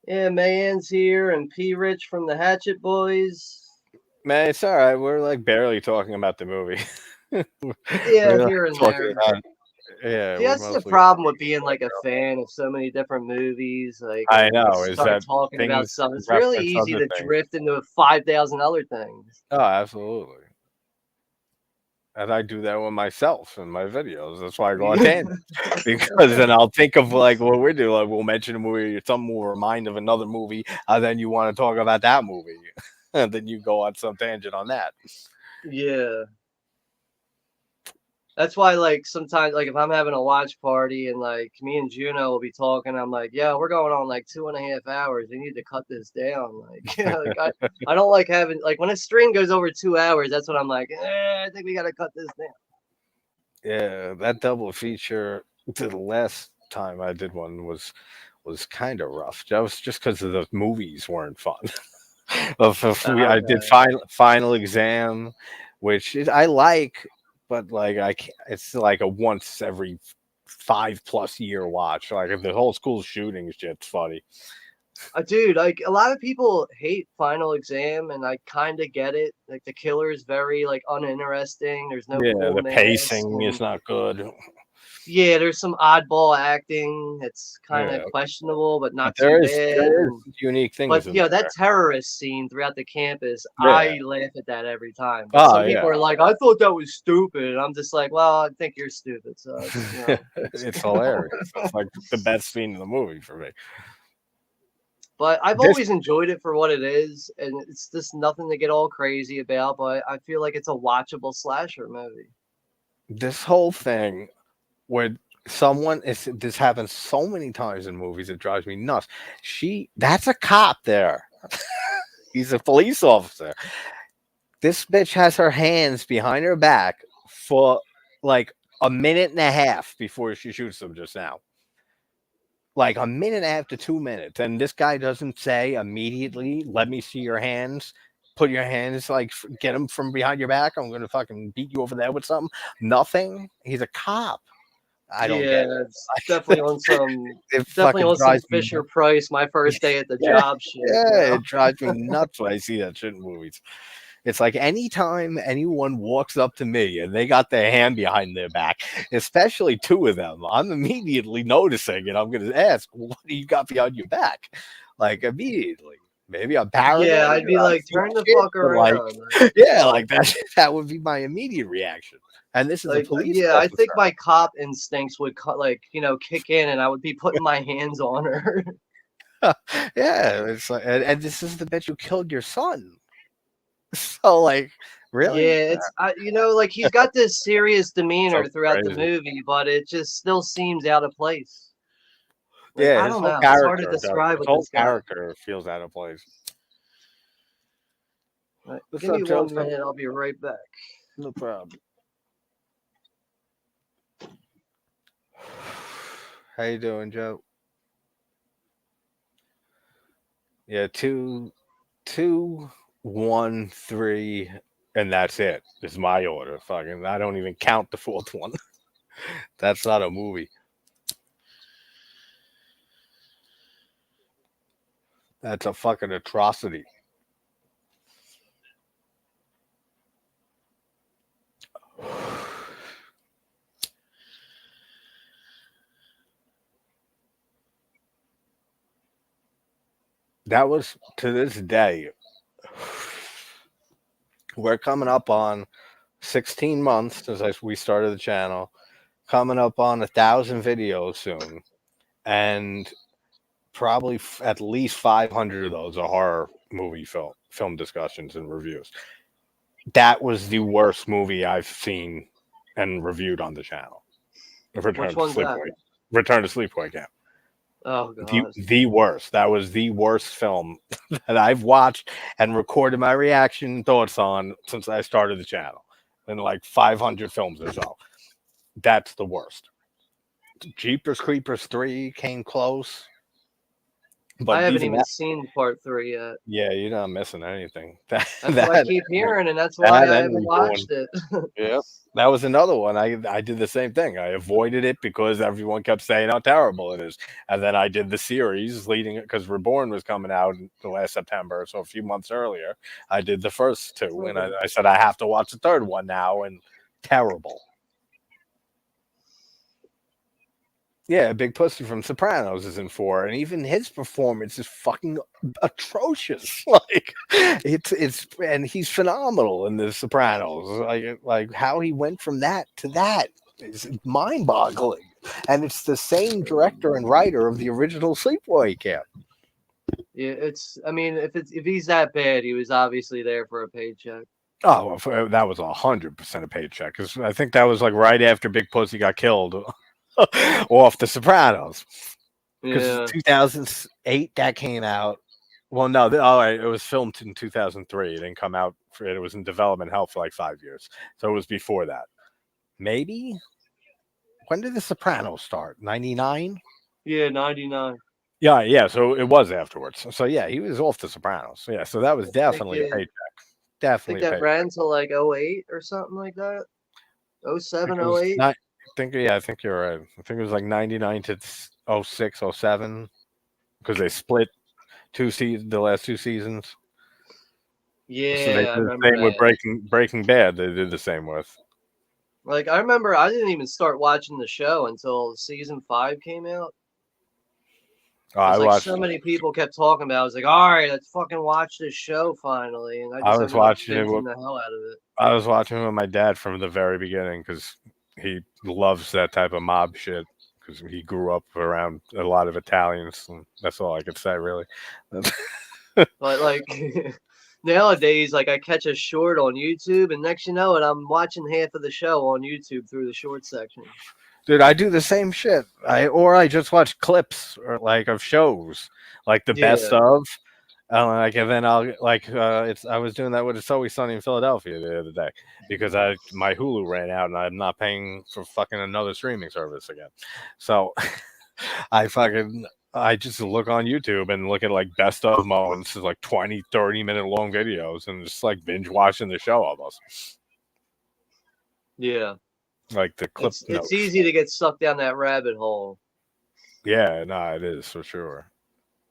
Yeah, Mayan's here and P. Rich from the Hatchet Boys. May, it's alright. We're like barely talking about the movie. Yeah, We're like here and talking there. about yeah, See, we're that's the mostly problem with being like a fan of so many different movies. Like I when we know, is start that talking about things something, it's really reference easy other to things. drift into 5,000 other things. Oh, absolutely. And I do that with myself in my videos. That's why I go on tangents because then I'll think of like what we do. Like we'll mention a movie, something will remind of another movie, and then you want to talk about that movie, and then you go on some tangent on that. Yeah. That's why, like, sometimes, like, if I'm having a watch party and, like, me and Juno will be talking, I'm like, yeah, we're going on, like, 2.5 hours. We need to cut this down. Like, yeah, like, I don't like having, like, when a stream goes over 2 hours, that's when I'm like, I think we got to cut this down. Yeah, that double feature. The last time I did one was kind of rough. That was just because the movies weren't fun. I did Okay. final exam, which I like, but like I can't. It's like a once every 5+ year watch. Like if the whole school shooting shit's funny. Dude, like a lot of people hate Final Exam, and I kind of get it. Like the killer is very like uninteresting. There's no Yeah, cool the mask, pacing is and not good. yeah, there's some oddball acting. It's kind of Yeah, questionable, but but not too bad. there is And unique but things in that there. terrorist scene throughout the campus, Yeah. I laugh at that every time. But Oh some people yeah. are like, I thought that was stupid. And I'm just like, well, I think you're stupid. So it's, It's hilarious. It's like the best scene in the movie for me. But I've This always enjoyed it for what it is, and it's just nothing to get all crazy about. But I feel like it's a watchable slasher movie. this whole thing where this happens so many times in movies, it drives me nuts. That's a cop there. He's a police officer. This bitch has her hands behind her back for like a minute and a half before she shoots them just now. Like a minute and a half to 2 minutes. And this guy doesn't say immediately, let me see your hands. Put your hands, like, get them from behind your back. I'm going to fucking beat you over there with something. Nothing. He's a cop. I don't get Yeah, it's definitely on some it. It fucking drives me Fisher nuts. Price. My first day at the Yeah, job shit. yeah, it drives me nuts when I see that shit in movies. It's like anytime anyone walks up to me and they got their hand behind their back, especially two of them, I'm immediately noticing and I'm going to ask, what do you got behind your back? Like immediately. Maybe I'm Yeah, paranoid I'd be or I'm like, seeing turn the shit, fuck but like, around. yeah, like that would be my immediate reaction. And this is a police Yeah, I think officer. my cop instincts would kick in, and I would be putting my hands on her. Yeah, it's like, and this is the bitch who killed your son. So like, really? Yeah, it's like he's got this serious So demeanor throughout the crazy. movie, but it just still seems out of place. Like Yeah, I his don't whole know, it's hard to character does. describe His with whole this guy. character feels out of place. Right, What's give up, me Joe? 1 minute, I'll be right back. No problem. How you doing, Joe? Yeah, 2, 2, 1, 3, and that's it. Is my order. Fucking, I don't even count the fourth one. That's not a movie. That's a fucking atrocity. That was to this day. We're coming up on 16 months since we started the channel. Coming up on 1,000 videos soon, and probably at least 500 of those are horror movie film discussions and reviews. That was the worst movie I've seen and reviewed on the channel. Which Return to one's that? Sleepaway. Return to Sleepaway Camp. Oh The god. the worst. That was the worst film that I've watched and recorded my reaction and thoughts on since I started the channel. And like 500 films or so. That's the worst. Jeepers Creepers 3 came close. I But haven't even even that, seen part 3 yet. yeah, you're not missing anything. That That's what I keep hearing, and that's why I and haven't Reborn. watched it. Yeah, that was another one. I did the same thing. I avoided it because everyone kept saying how terrible it is, and then I did the series leading it because Reborn was coming out in the last September, so a few months earlier. I did the first two, and I said I have to watch the third one now, and terrible. Yeah, Big Pussy from Sopranos is in 4, and even his performance is fucking atrocious. Like it's and he's phenomenal in the Sopranos. Like how he went from that to that is mind-boggling. And it's the same director and writer of the original Sleepaway Camp. Yeah, I mean, if he's that bad, he was obviously there for a paycheck. Oh, well, that was 100% a paycheck because I think that was like right after Big Pussy got killed off the Sopranos. Because Yeah. 2008 that came out. Well, no, all right, it was filmed in 2003. It didn't come out. It was in development hell for like 5 years, so it was before that. Maybe when did The Sopranos start? 99. Yeah, 99. Yeah, yeah. So it was afterwards. So yeah, he was off The Sopranos. Yeah, so that was I think definitely a paycheck. think Definitely a that paycheck. ran till like 08 or something like that. I think 07, it was 08. not. I think you're right. I think it was like 99 to 06, 07 because they split the last two seasons. So they did Yeah, I the remember same with that. Breaking Bad. They did the same with. Like I remember I didn't even start watching the show until season 5 came out. Oh, Because I like so watched. many people kept talking about it. I was like, all right, let's fucking watch this show finally. And I I just was ended up watching it. binging the hell out of it. I was watching it with my dad from the very beginning because he loves that type of mob shit. Because he grew up around a lot of Italians, and that's all I could say, really. But like nowadays, like I catch a short on YouTube, and next you know it, I'm watching half of the show on YouTube through the short section. Dude, I do the same shit. I just watch clips or like of shows, like the best Yeah. of, like and then I'll like it's I was doing that with It's Always Sunny in Philadelphia the other day because I my Hulu ran out and I'm not paying for fucking another streaming service again, so I just look on YouTube and look at like best of moments, like 20, 30 minute long videos, and just like binge watching the show almost, Yeah. like the clip It's notes. easy to get sucked down that rabbit hole. Yeah, no, it is for sure.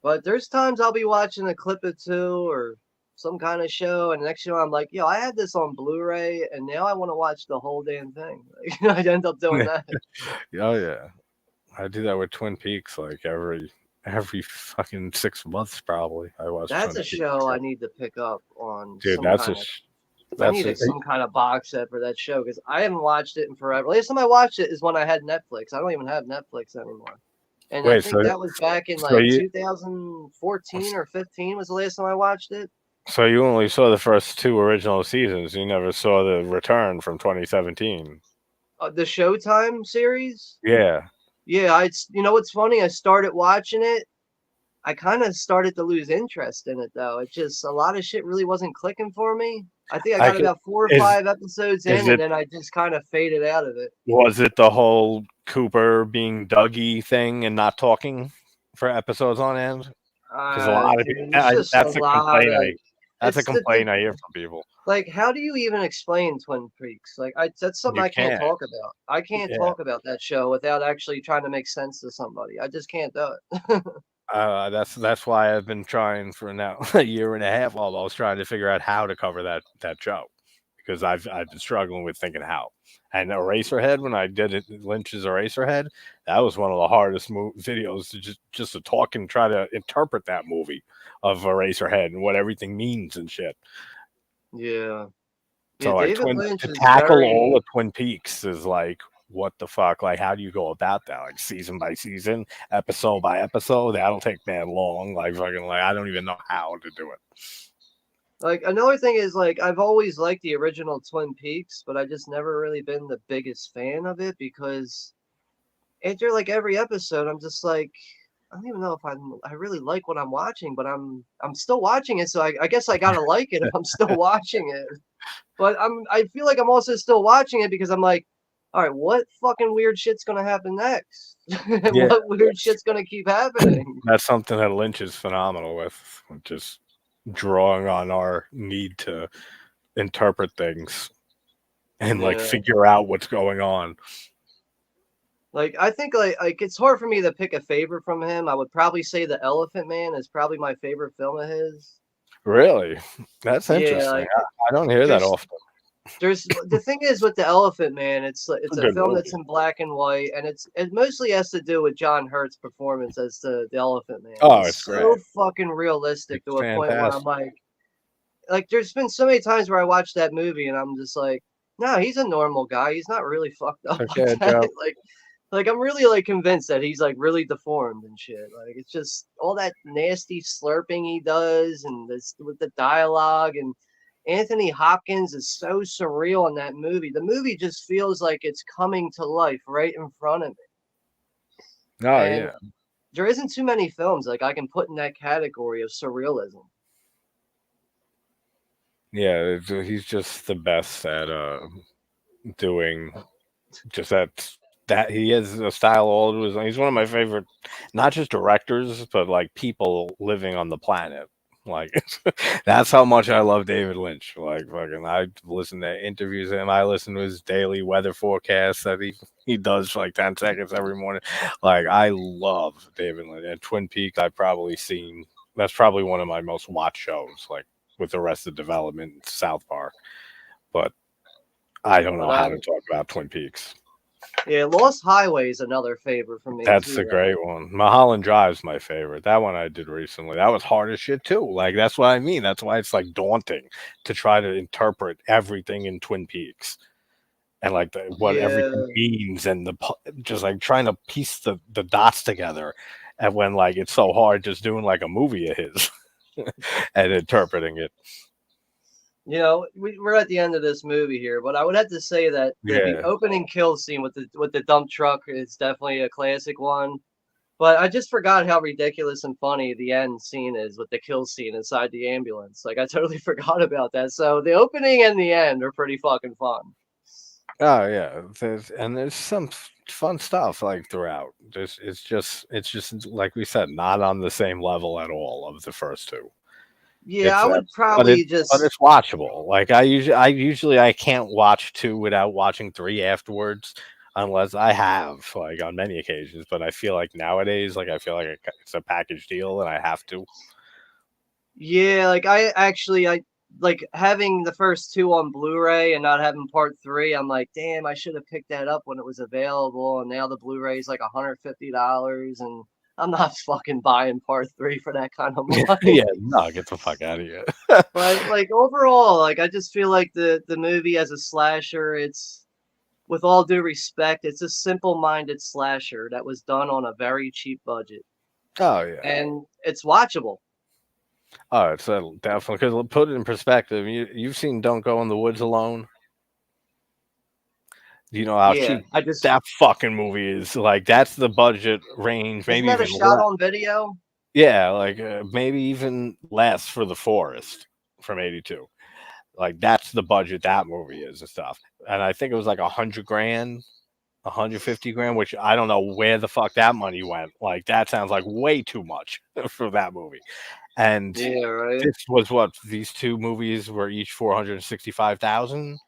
But there's times I'll be watching a clip or two or some kind of show, and next you know I'm like, yo, I had this on Blu-ray, and now I want to watch the whole damn thing. Like, I end up doing that. Oh yeah, I do that with Twin Peaks like every fucking 6 months probably. I watch That's Twin a Peaks. show I need to pick up on Dude, some kind of. I that's need a some kind of box set for that show because I haven't watched it in forever. Last time I watched it is when I had Netflix. I don't even have Netflix anymore. And I wait. think that was back in So like you 2014 or 15 was the last time I watched it. so you only saw the first two original seasons. You never saw the return from 2017. The Showtime series. Yeah. Yeah, you know what's funny? I started watching it. I kind of started to lose interest in it though. It just a lot of shit really wasn't clicking for me. I think I I got could, about 4 or 5 episodes is in, and it then I just kind of faded out of it. was it the whole Cooper being Dougie thing and not talking for episodes on end? Because a lot of Dude, it's just a that's a lot complaint of. It's the I hear from people. like. How do you even explain Twin Peaks? Like, that's something You I can't can't. talk about. I can't Yeah. talk about that show without actually trying to make sense to somebody. I just can't do it. That's why I've been trying for now a year and a half almost trying to figure out how to cover that show because I've been struggling with thinking how. And Eraserhead, when I did it, Lynch's Eraserhead, that was one of the hardest videos to just to talk and try to interpret that movie of Eraserhead and what everything means and shit. Yeah, yeah. So like David Lynch to is tackle all very the Twin Peaks is like what the fuck? Like how do you go about that? Like season by season, episode by episode? That'll take man long. Like fucking like I don't even know how to do it. like another thing is like I've always liked the original Twin Peaks, but I just never really been the biggest fan of it because after like every episode, I'm just like I don't even know if I really like what I'm watching, but I'm still watching it, so I guess I gotta like it if I'm still watching it. But I feel like I'm also still watching it because I'm like, all right, what fucking weird shit's gonna happen next? Yeah, What weird shit's gonna keep happening? that's something that Lynch is phenomenal with, just drawing on our need to interpret things and like Yeah. figure out what's going on. Like I think like it's hard for me to pick a favorite from him. I would probably say The Elephant Man is probably my favorite film of his. Really, that's Yeah, interesting. like I don't hear that there's often. there's the thing is with The Elephant Man, It's it's a a good film that's movie. in black and white, and it mostly has to do with John Hurt's performance as the Elephant Man. Oh, it's He's great. so fucking realistic It's to a point where I'm fantastic. like there's been so many times where I watch that movie and I'm just like, no, he's a normal guy. He's not really fucked up like Okay, that. Joe. Like I'm really like convinced that he's like really deformed and shit. Like it's just all that nasty slurping he does and this with the dialogue and Anthony Hopkins is so surreal in that movie. The movie just feels like it's coming to life right in front of me. Oh And yeah, there isn't too many films like I can put in that category of surrealism. yeah. He's just the best at doing just that he has a style all to his own. He's one of my favorite, not just directors, but like people living on the planet. Like that's how much I love David Lynch. Like fucking, I listen to interviews of him. I listen to his daily weather forecast that he does for like 10 seconds every morning. Like I love David Lynch. And Twin Peaks, I've probably seen. That's probably one of my most watched shows. Like with Arrested Development, and South Park. But I don't But know how to talk about Twin Peaks. yeah, Lost Highway is another favorite for me That's too, a though. great one. Mulholland Drive's my favorite. That one I did recently. That was hard as shit too. Like that's what I mean. That's why it's like daunting to try to interpret everything in Twin Peaks and like what everything Yeah, means and just like trying to piece the dots together. And when like it's so hard just doing like a movie of his and interpreting it. we're at the end of this movie here, but I would have to say that the Yeah. opening kill scene with the dump truck is definitely a classic one. But I just forgot how ridiculous and funny the end scene is with the kill scene inside the ambulance. Like I totally forgot about that. So the opening and the end are pretty fucking fun. Oh yeah, there's some fun stuff like throughout. It's just like we said, not on the same level at all of the first two. Yeah, It's I would but it probably but just it's watchable. Like I usually I can't watch two without watching three afterwards, unless I have like on many occasions. But I feel like nowadays, like I feel like it's a package deal, and I have to. yeah, like I like having the first two on Blu-ray and not having part three. I'm like, damn, I should have picked that up when it was available, and now the Blu-ray is like $150, and I'm not fucking buying part three for that kind of money. Yeah, no, get the fuck out of here. But like overall, like I just feel like the movie as a slasher, it's with all due respect, it's a simple-minded slasher that was done on a very cheap budget, Oh yeah. and it's watchable. Oh, it's definitely because put it in perspective. You've seen "Don't Go in the Woods Alone." Do you know how Yeah, cheap that fucking movie is? Like that's the budget range, isn't maybe that a even shot less. on video? Yeah, like maybe even less for The Forest from '82. Like that's the budget that movie is and stuff. And I think it was like 100 grand, 150 grand, which I don't know where the fuck that money went. Like that sounds like way too much for that movie. And Yeah, right. this was what these two movies were each 465,000.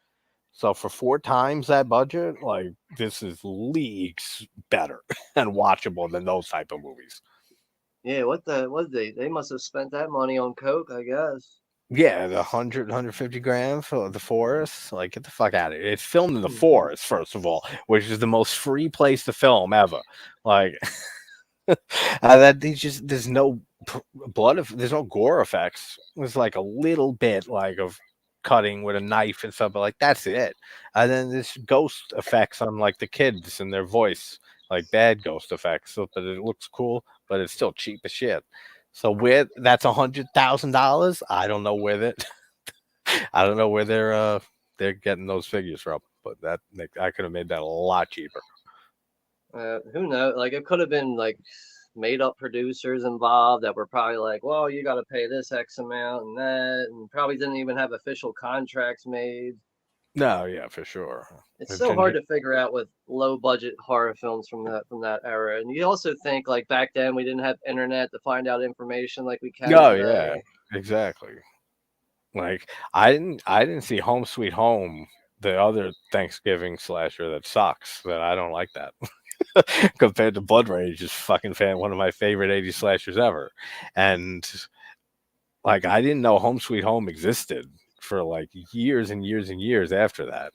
So for four times that budget, like this is leagues better and watchable than those type of movies. Yeah, what they must have spent that money on coke, I guess. Yeah, the 150 grand for the forest. Like, get the fuck out of here. It's filmed in the forest, first of all, which is the most free place to film ever. Like, that they just there's no there's no gore effects. There's like a little bit like of cutting with a knife and stuff, but like that's it. And then there's ghost effects on like the kids and their voice, like bad ghost effects, so that it looks cool, but it's still cheap as shit. So where that's $100,000, I don't know where that I don't know where they're getting those figures from, but I could have made that a lot cheaper. Who knows? Like it could have been like made up producers involved that were probably like, well, you got to pay this X amount and that, and probably didn't even have official contracts made. No, yeah, for sure. It's The so hard ginger. to figure out with low budget horror films from that era. And you also think like back then we didn't have internet to find out information like we can Oh yeah, today. exactly. Like I didn't see Home Sweet Home, the other Thanksgiving slasher that sucks. That I don't like that compared to Blood Rage is fucking one of my favorite '80s slashers ever, and like I didn't know Home Sweet Home existed for like years and years and years after that.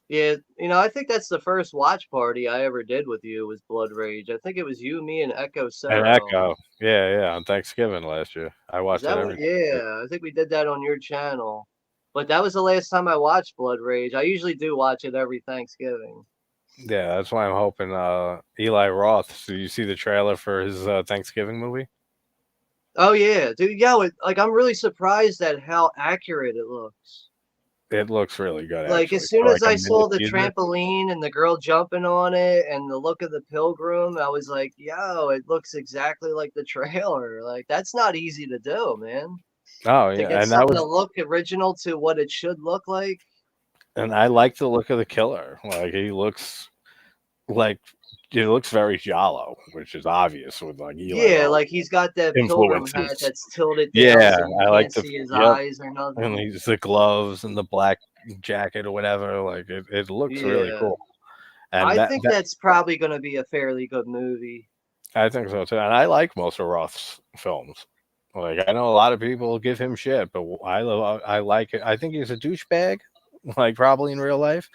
Yeah, I think that's the first watch party I ever did with you was Blood Rage. I think it was you, me, and Echo And Sarah. Echo, yeah, on Thanksgiving last year, I Is watched it that what? every Thanksgiving. Yeah, I think we did that on your channel. But that was the last time I watched Blood Rage. I usually do watch it every Thanksgiving. Yeah, that's why I'm hoping Eli Roth. So you see the trailer for his Thanksgiving movie? Oh yeah, dude. Yeah, like I'm really surprised at how accurate it looks. It looks really good Like actually as soon for as like a I saw minute the teaser. trampoline and the girl jumping on it and the look of the pilgrim, I was like, yo, it looks exactly like the trailer. Like that's not easy to do, man. Oh To yeah, get and that something to was look original to what it should look like. and I like the look of the killer. Like he looks like it looks very giallo, which is obvious with like Eli Yeah, Roth like he's got that pilgrim hat influences. that's tilted down Yeah, so you I like can't the see his yep, eyes or and nothing. he's the gloves and the black jacket or whatever. Like it looks really Yeah. cool, and I that think that that's probably going to be a fairly good movie. I think so too. And I like most of Roth's films. Like I know a lot of people give him shit, but I like it. I think he's a douchebag, like probably in real life,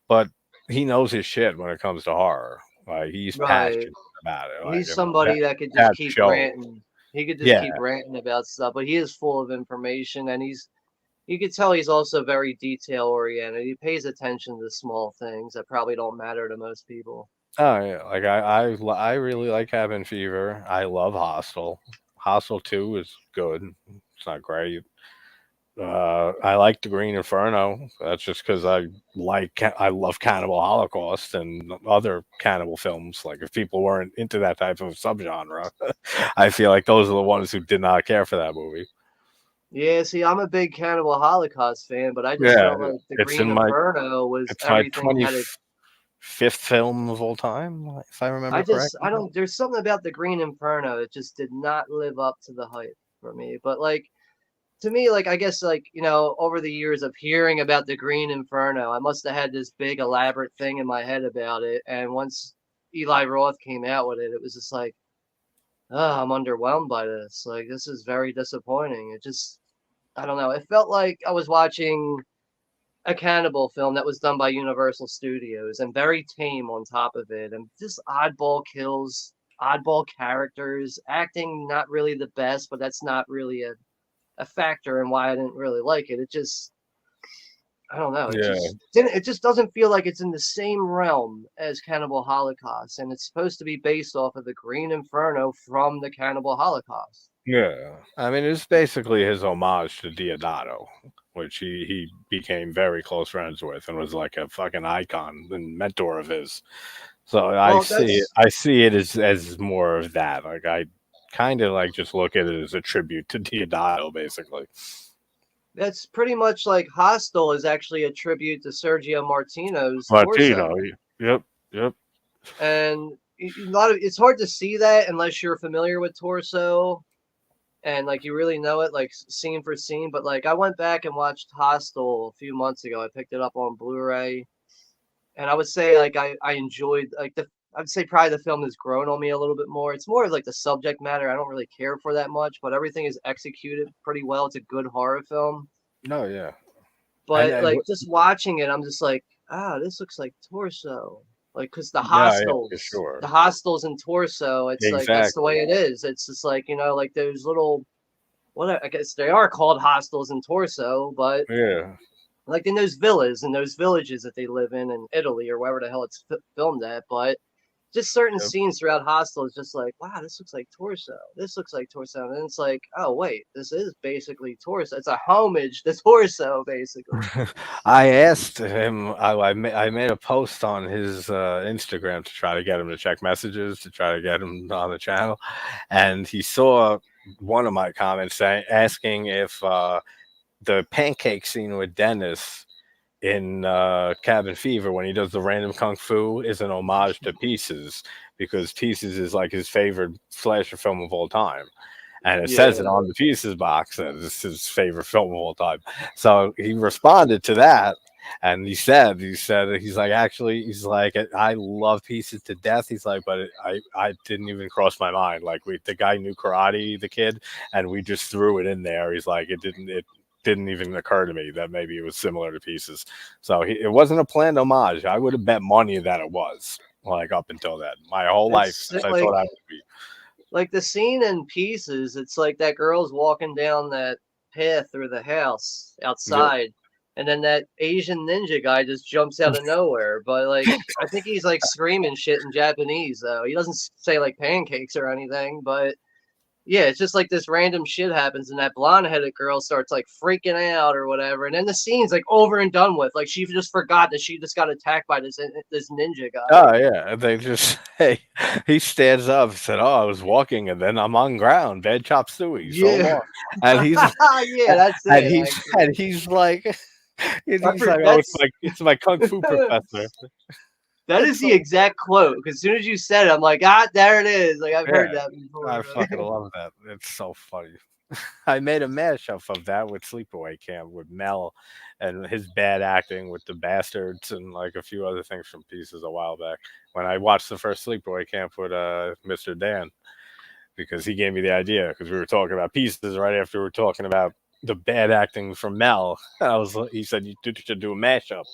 but he knows his shit when it comes to horror. Like he's Right. passionate about it. Like He's and that somebody that could just that keep show. ranting. He could just Yeah. keep ranting about stuff, but he is full of information and you could tell he's also very detail oriented. He pays attention to small things that probably don't matter to most people. Oh yeah. Like I really like Cabin Fever. I love Hostel. Hostel 2 is good. It's not great. I like the Green Inferno. That's just because I love Cannibal Holocaust and other cannibal films. Like if people weren't into that type of subgenre, I feel like those are the ones who did not care for that movie. Yeah, see, I'm a big Cannibal Holocaust fan, but I just Yeah, felt like the it's Green in my Inferno was it's my everything twenty had it. fifth film of all time, if I remember I correctly. don't, there's something about the Green Inferno that just did not live up to the hype for me. But like, to me, like, I guess, like, over the years of hearing about the Green Inferno, I must have had this big elaborate thing in my head about it. And once Eli Roth came out with it, it was just like, oh, I'm underwhelmed by this. Like, this is very disappointing. It just, I don't know. It felt like I was watching a cannibal film that was done by Universal Studios and very tame on top of it, and just oddball kills, oddball characters, acting not really the best, but that's not really a factor in why I didn't really like it. It just, I don't know. It Yeah, just didn't. It just doesn't feel like it's in the same realm as Cannibal Holocaust, and it's supposed to be based off of the Green Inferno from the Cannibal Holocaust. yeah. I mean, it's basically his homage to Diodato, which he became very close friends with and was like a fucking icon and mentor of his. So Well, that's I see it as more of that. Like I kind of like just look at it as a tribute to Diodato, basically. that's pretty much like Hostel is actually a tribute to Sergio Martino's Latino. Torso. Yep, yep. And a lot of it's hard to see that unless you're familiar with Torso and like you really know it like scene for scene. But like I went back and watched Hostel a few months ago. I picked it up on Blu-ray, and I would say like I enjoyed like the I'd say probably the film has grown on me a little bit more. It's more of like the subject matter I don't really care for that much, but everything is executed pretty well. It's a good horror film. No, yeah. But And like just watching it, I'm just like, ah, this looks like Torso. Like, cause yeah, yeah, for sure. the hostels in Torso, it's like that's the way Exactly. it is. It's just like like those little, what I guess they are called hostels in Torso, but Yeah. like in those villas and those villages that they live in Italy or wherever the hell it's filmed at. But just certain Yep. scenes throughout Hostel is just like, wow, this looks like Torso. This looks like Torso. And then it's like, oh wait, this is basically Torso. It's a homage to Torso, basically. I asked him. I made a post on his Instagram to try to get him to check messages to try to get him on the channel, and he saw one of my comments saying asking if the pancake scene with Dennis in Cabin Fever when he does the random kung fu is an homage to Pieces because Pieces is like his favorite slasher film of all time. And it says it Yeah. on the Pieces box that it's his favorite film of all time. So he responded to that, and he's like actually he's like I love Pieces to death. He's like, but I didn't even cross my mind. Like the guy knew karate, the kid, and we just threw it in there. He's like it didn't even occur to me that maybe it was similar to Pieces. So it wasn't a planned homage. I would have bet money that it was. Like up until then, my whole life It's I thought I would be. like the scene in Pieces, it's like that girl's walking down that path through the house Yep. outside, and then that Asian ninja guy just jumps out of nowhere. But like, I think he's like screaming shit in Japanese though. He doesn't say like pancakes or anything, but yeah, it's just like this random shit happens, and that blonde-headed girl starts like freaking out or whatever, and then the scene's like over and done with. Like she just forgot that she just got attacked by this ninja guy. Oh yeah, they just hey, he stands up and said, "Oh, I was walking, and then I'm on ground. Bad chop suey, so Yeah, long." And he's yeah, that's it. and he's like, and I he's like, for "Oh, that's it's my kung fu professor." That is It's the so exact quote. Because as soon as you said it, I'm like, there it is. Like I've yeah, heard that I before. fucking love that. It's so funny. I made a mashup of that with Sleepaway Camp with Mel and his bad acting with the bastards and like a few other things from Pieces a while back when I watched the first Sleepaway Camp with Mr. Dan because he gave me the idea because we were talking about Pieces right after we were talking about the bad acting from Mel. He said you should do a mashup.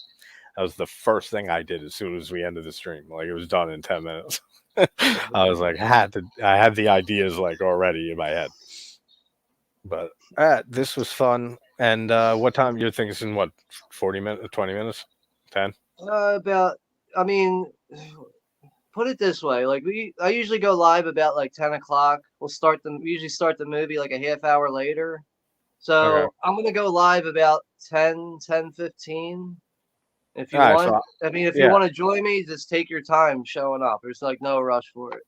That was the first thing I did as soon as we ended the stream. Like it was done in 10 minutes. I was like, I had the ideas like already in my head. But this was fun. And what time you're thinking? What 40 minutes, 20 minutes, 10? About, I mean, put it this way, like I usually go live about like 10 o'clock. We usually start the movie like a half hour later. Okay. So I'm gonna go live about 10:15. If All you right. want, I mean, if you Yeah. want to join me, just take your time showing up. There's like no rush for it.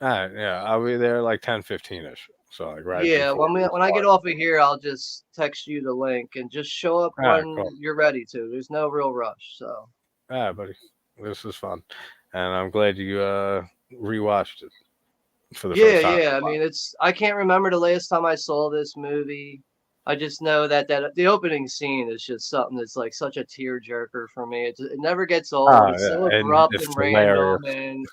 All right. Yeah. I'll be there like 10:15 ish. So like right Yeah, before we when I get start. off of here, I'll just text you the link and just show up All right. when Cool. you're ready to. There's no real rush. So All right, buddy. This was fun, and I'm glad you rewatched it for the yeah, first time. yeah. I mean, I can't remember the last time I saw this movie. I just know that the opening scene is just something that's like such a tearjerker for me. It never gets old. Oh It's yeah, so and abrupt it's and hilarious. random, and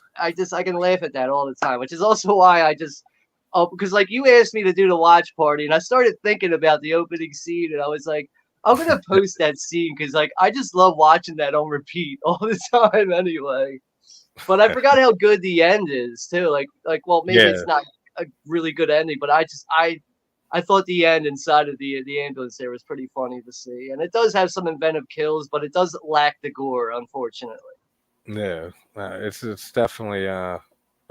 I can laugh at that all the time, which is also why I just because like you asked me to do the watch party, and I started thinking about the opening scene, and I was like, I'm gonna post that scene because like I just love watching that on repeat all the time anyway. But I forgot how good the end is too. Well, maybe Yeah, it's not a really good ending, but I thought the end inside of the ambulance there was pretty funny to see, and it does have some inventive kills, but it does lack the gore, unfortunately. yeah. It's definitely a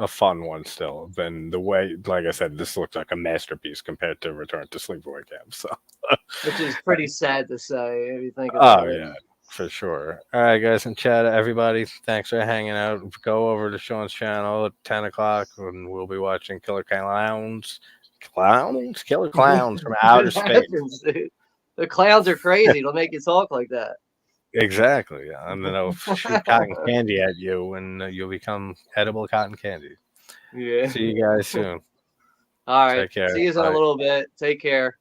fun one still. Then the way, like I said, this looks like a masterpiece compared to Return to Sleepaway Camp. So, Which is pretty sad to say if you think oh about it. yeah, for sure. All right, guys in chat, everybody, thanks for hanging out. Go over to Sean's channel at 10 o'clock, and we'll be watching Killer Clowns from Outer It Space. happens, dude. The clowns are crazy. It'll make you talk like that. Exactly, yeah. And then they'll shoot cotton candy at you, and you'll become edible cotton candy. Yeah. See you guys soon. All right. Take care. See you in a Bye. little bit. Take care.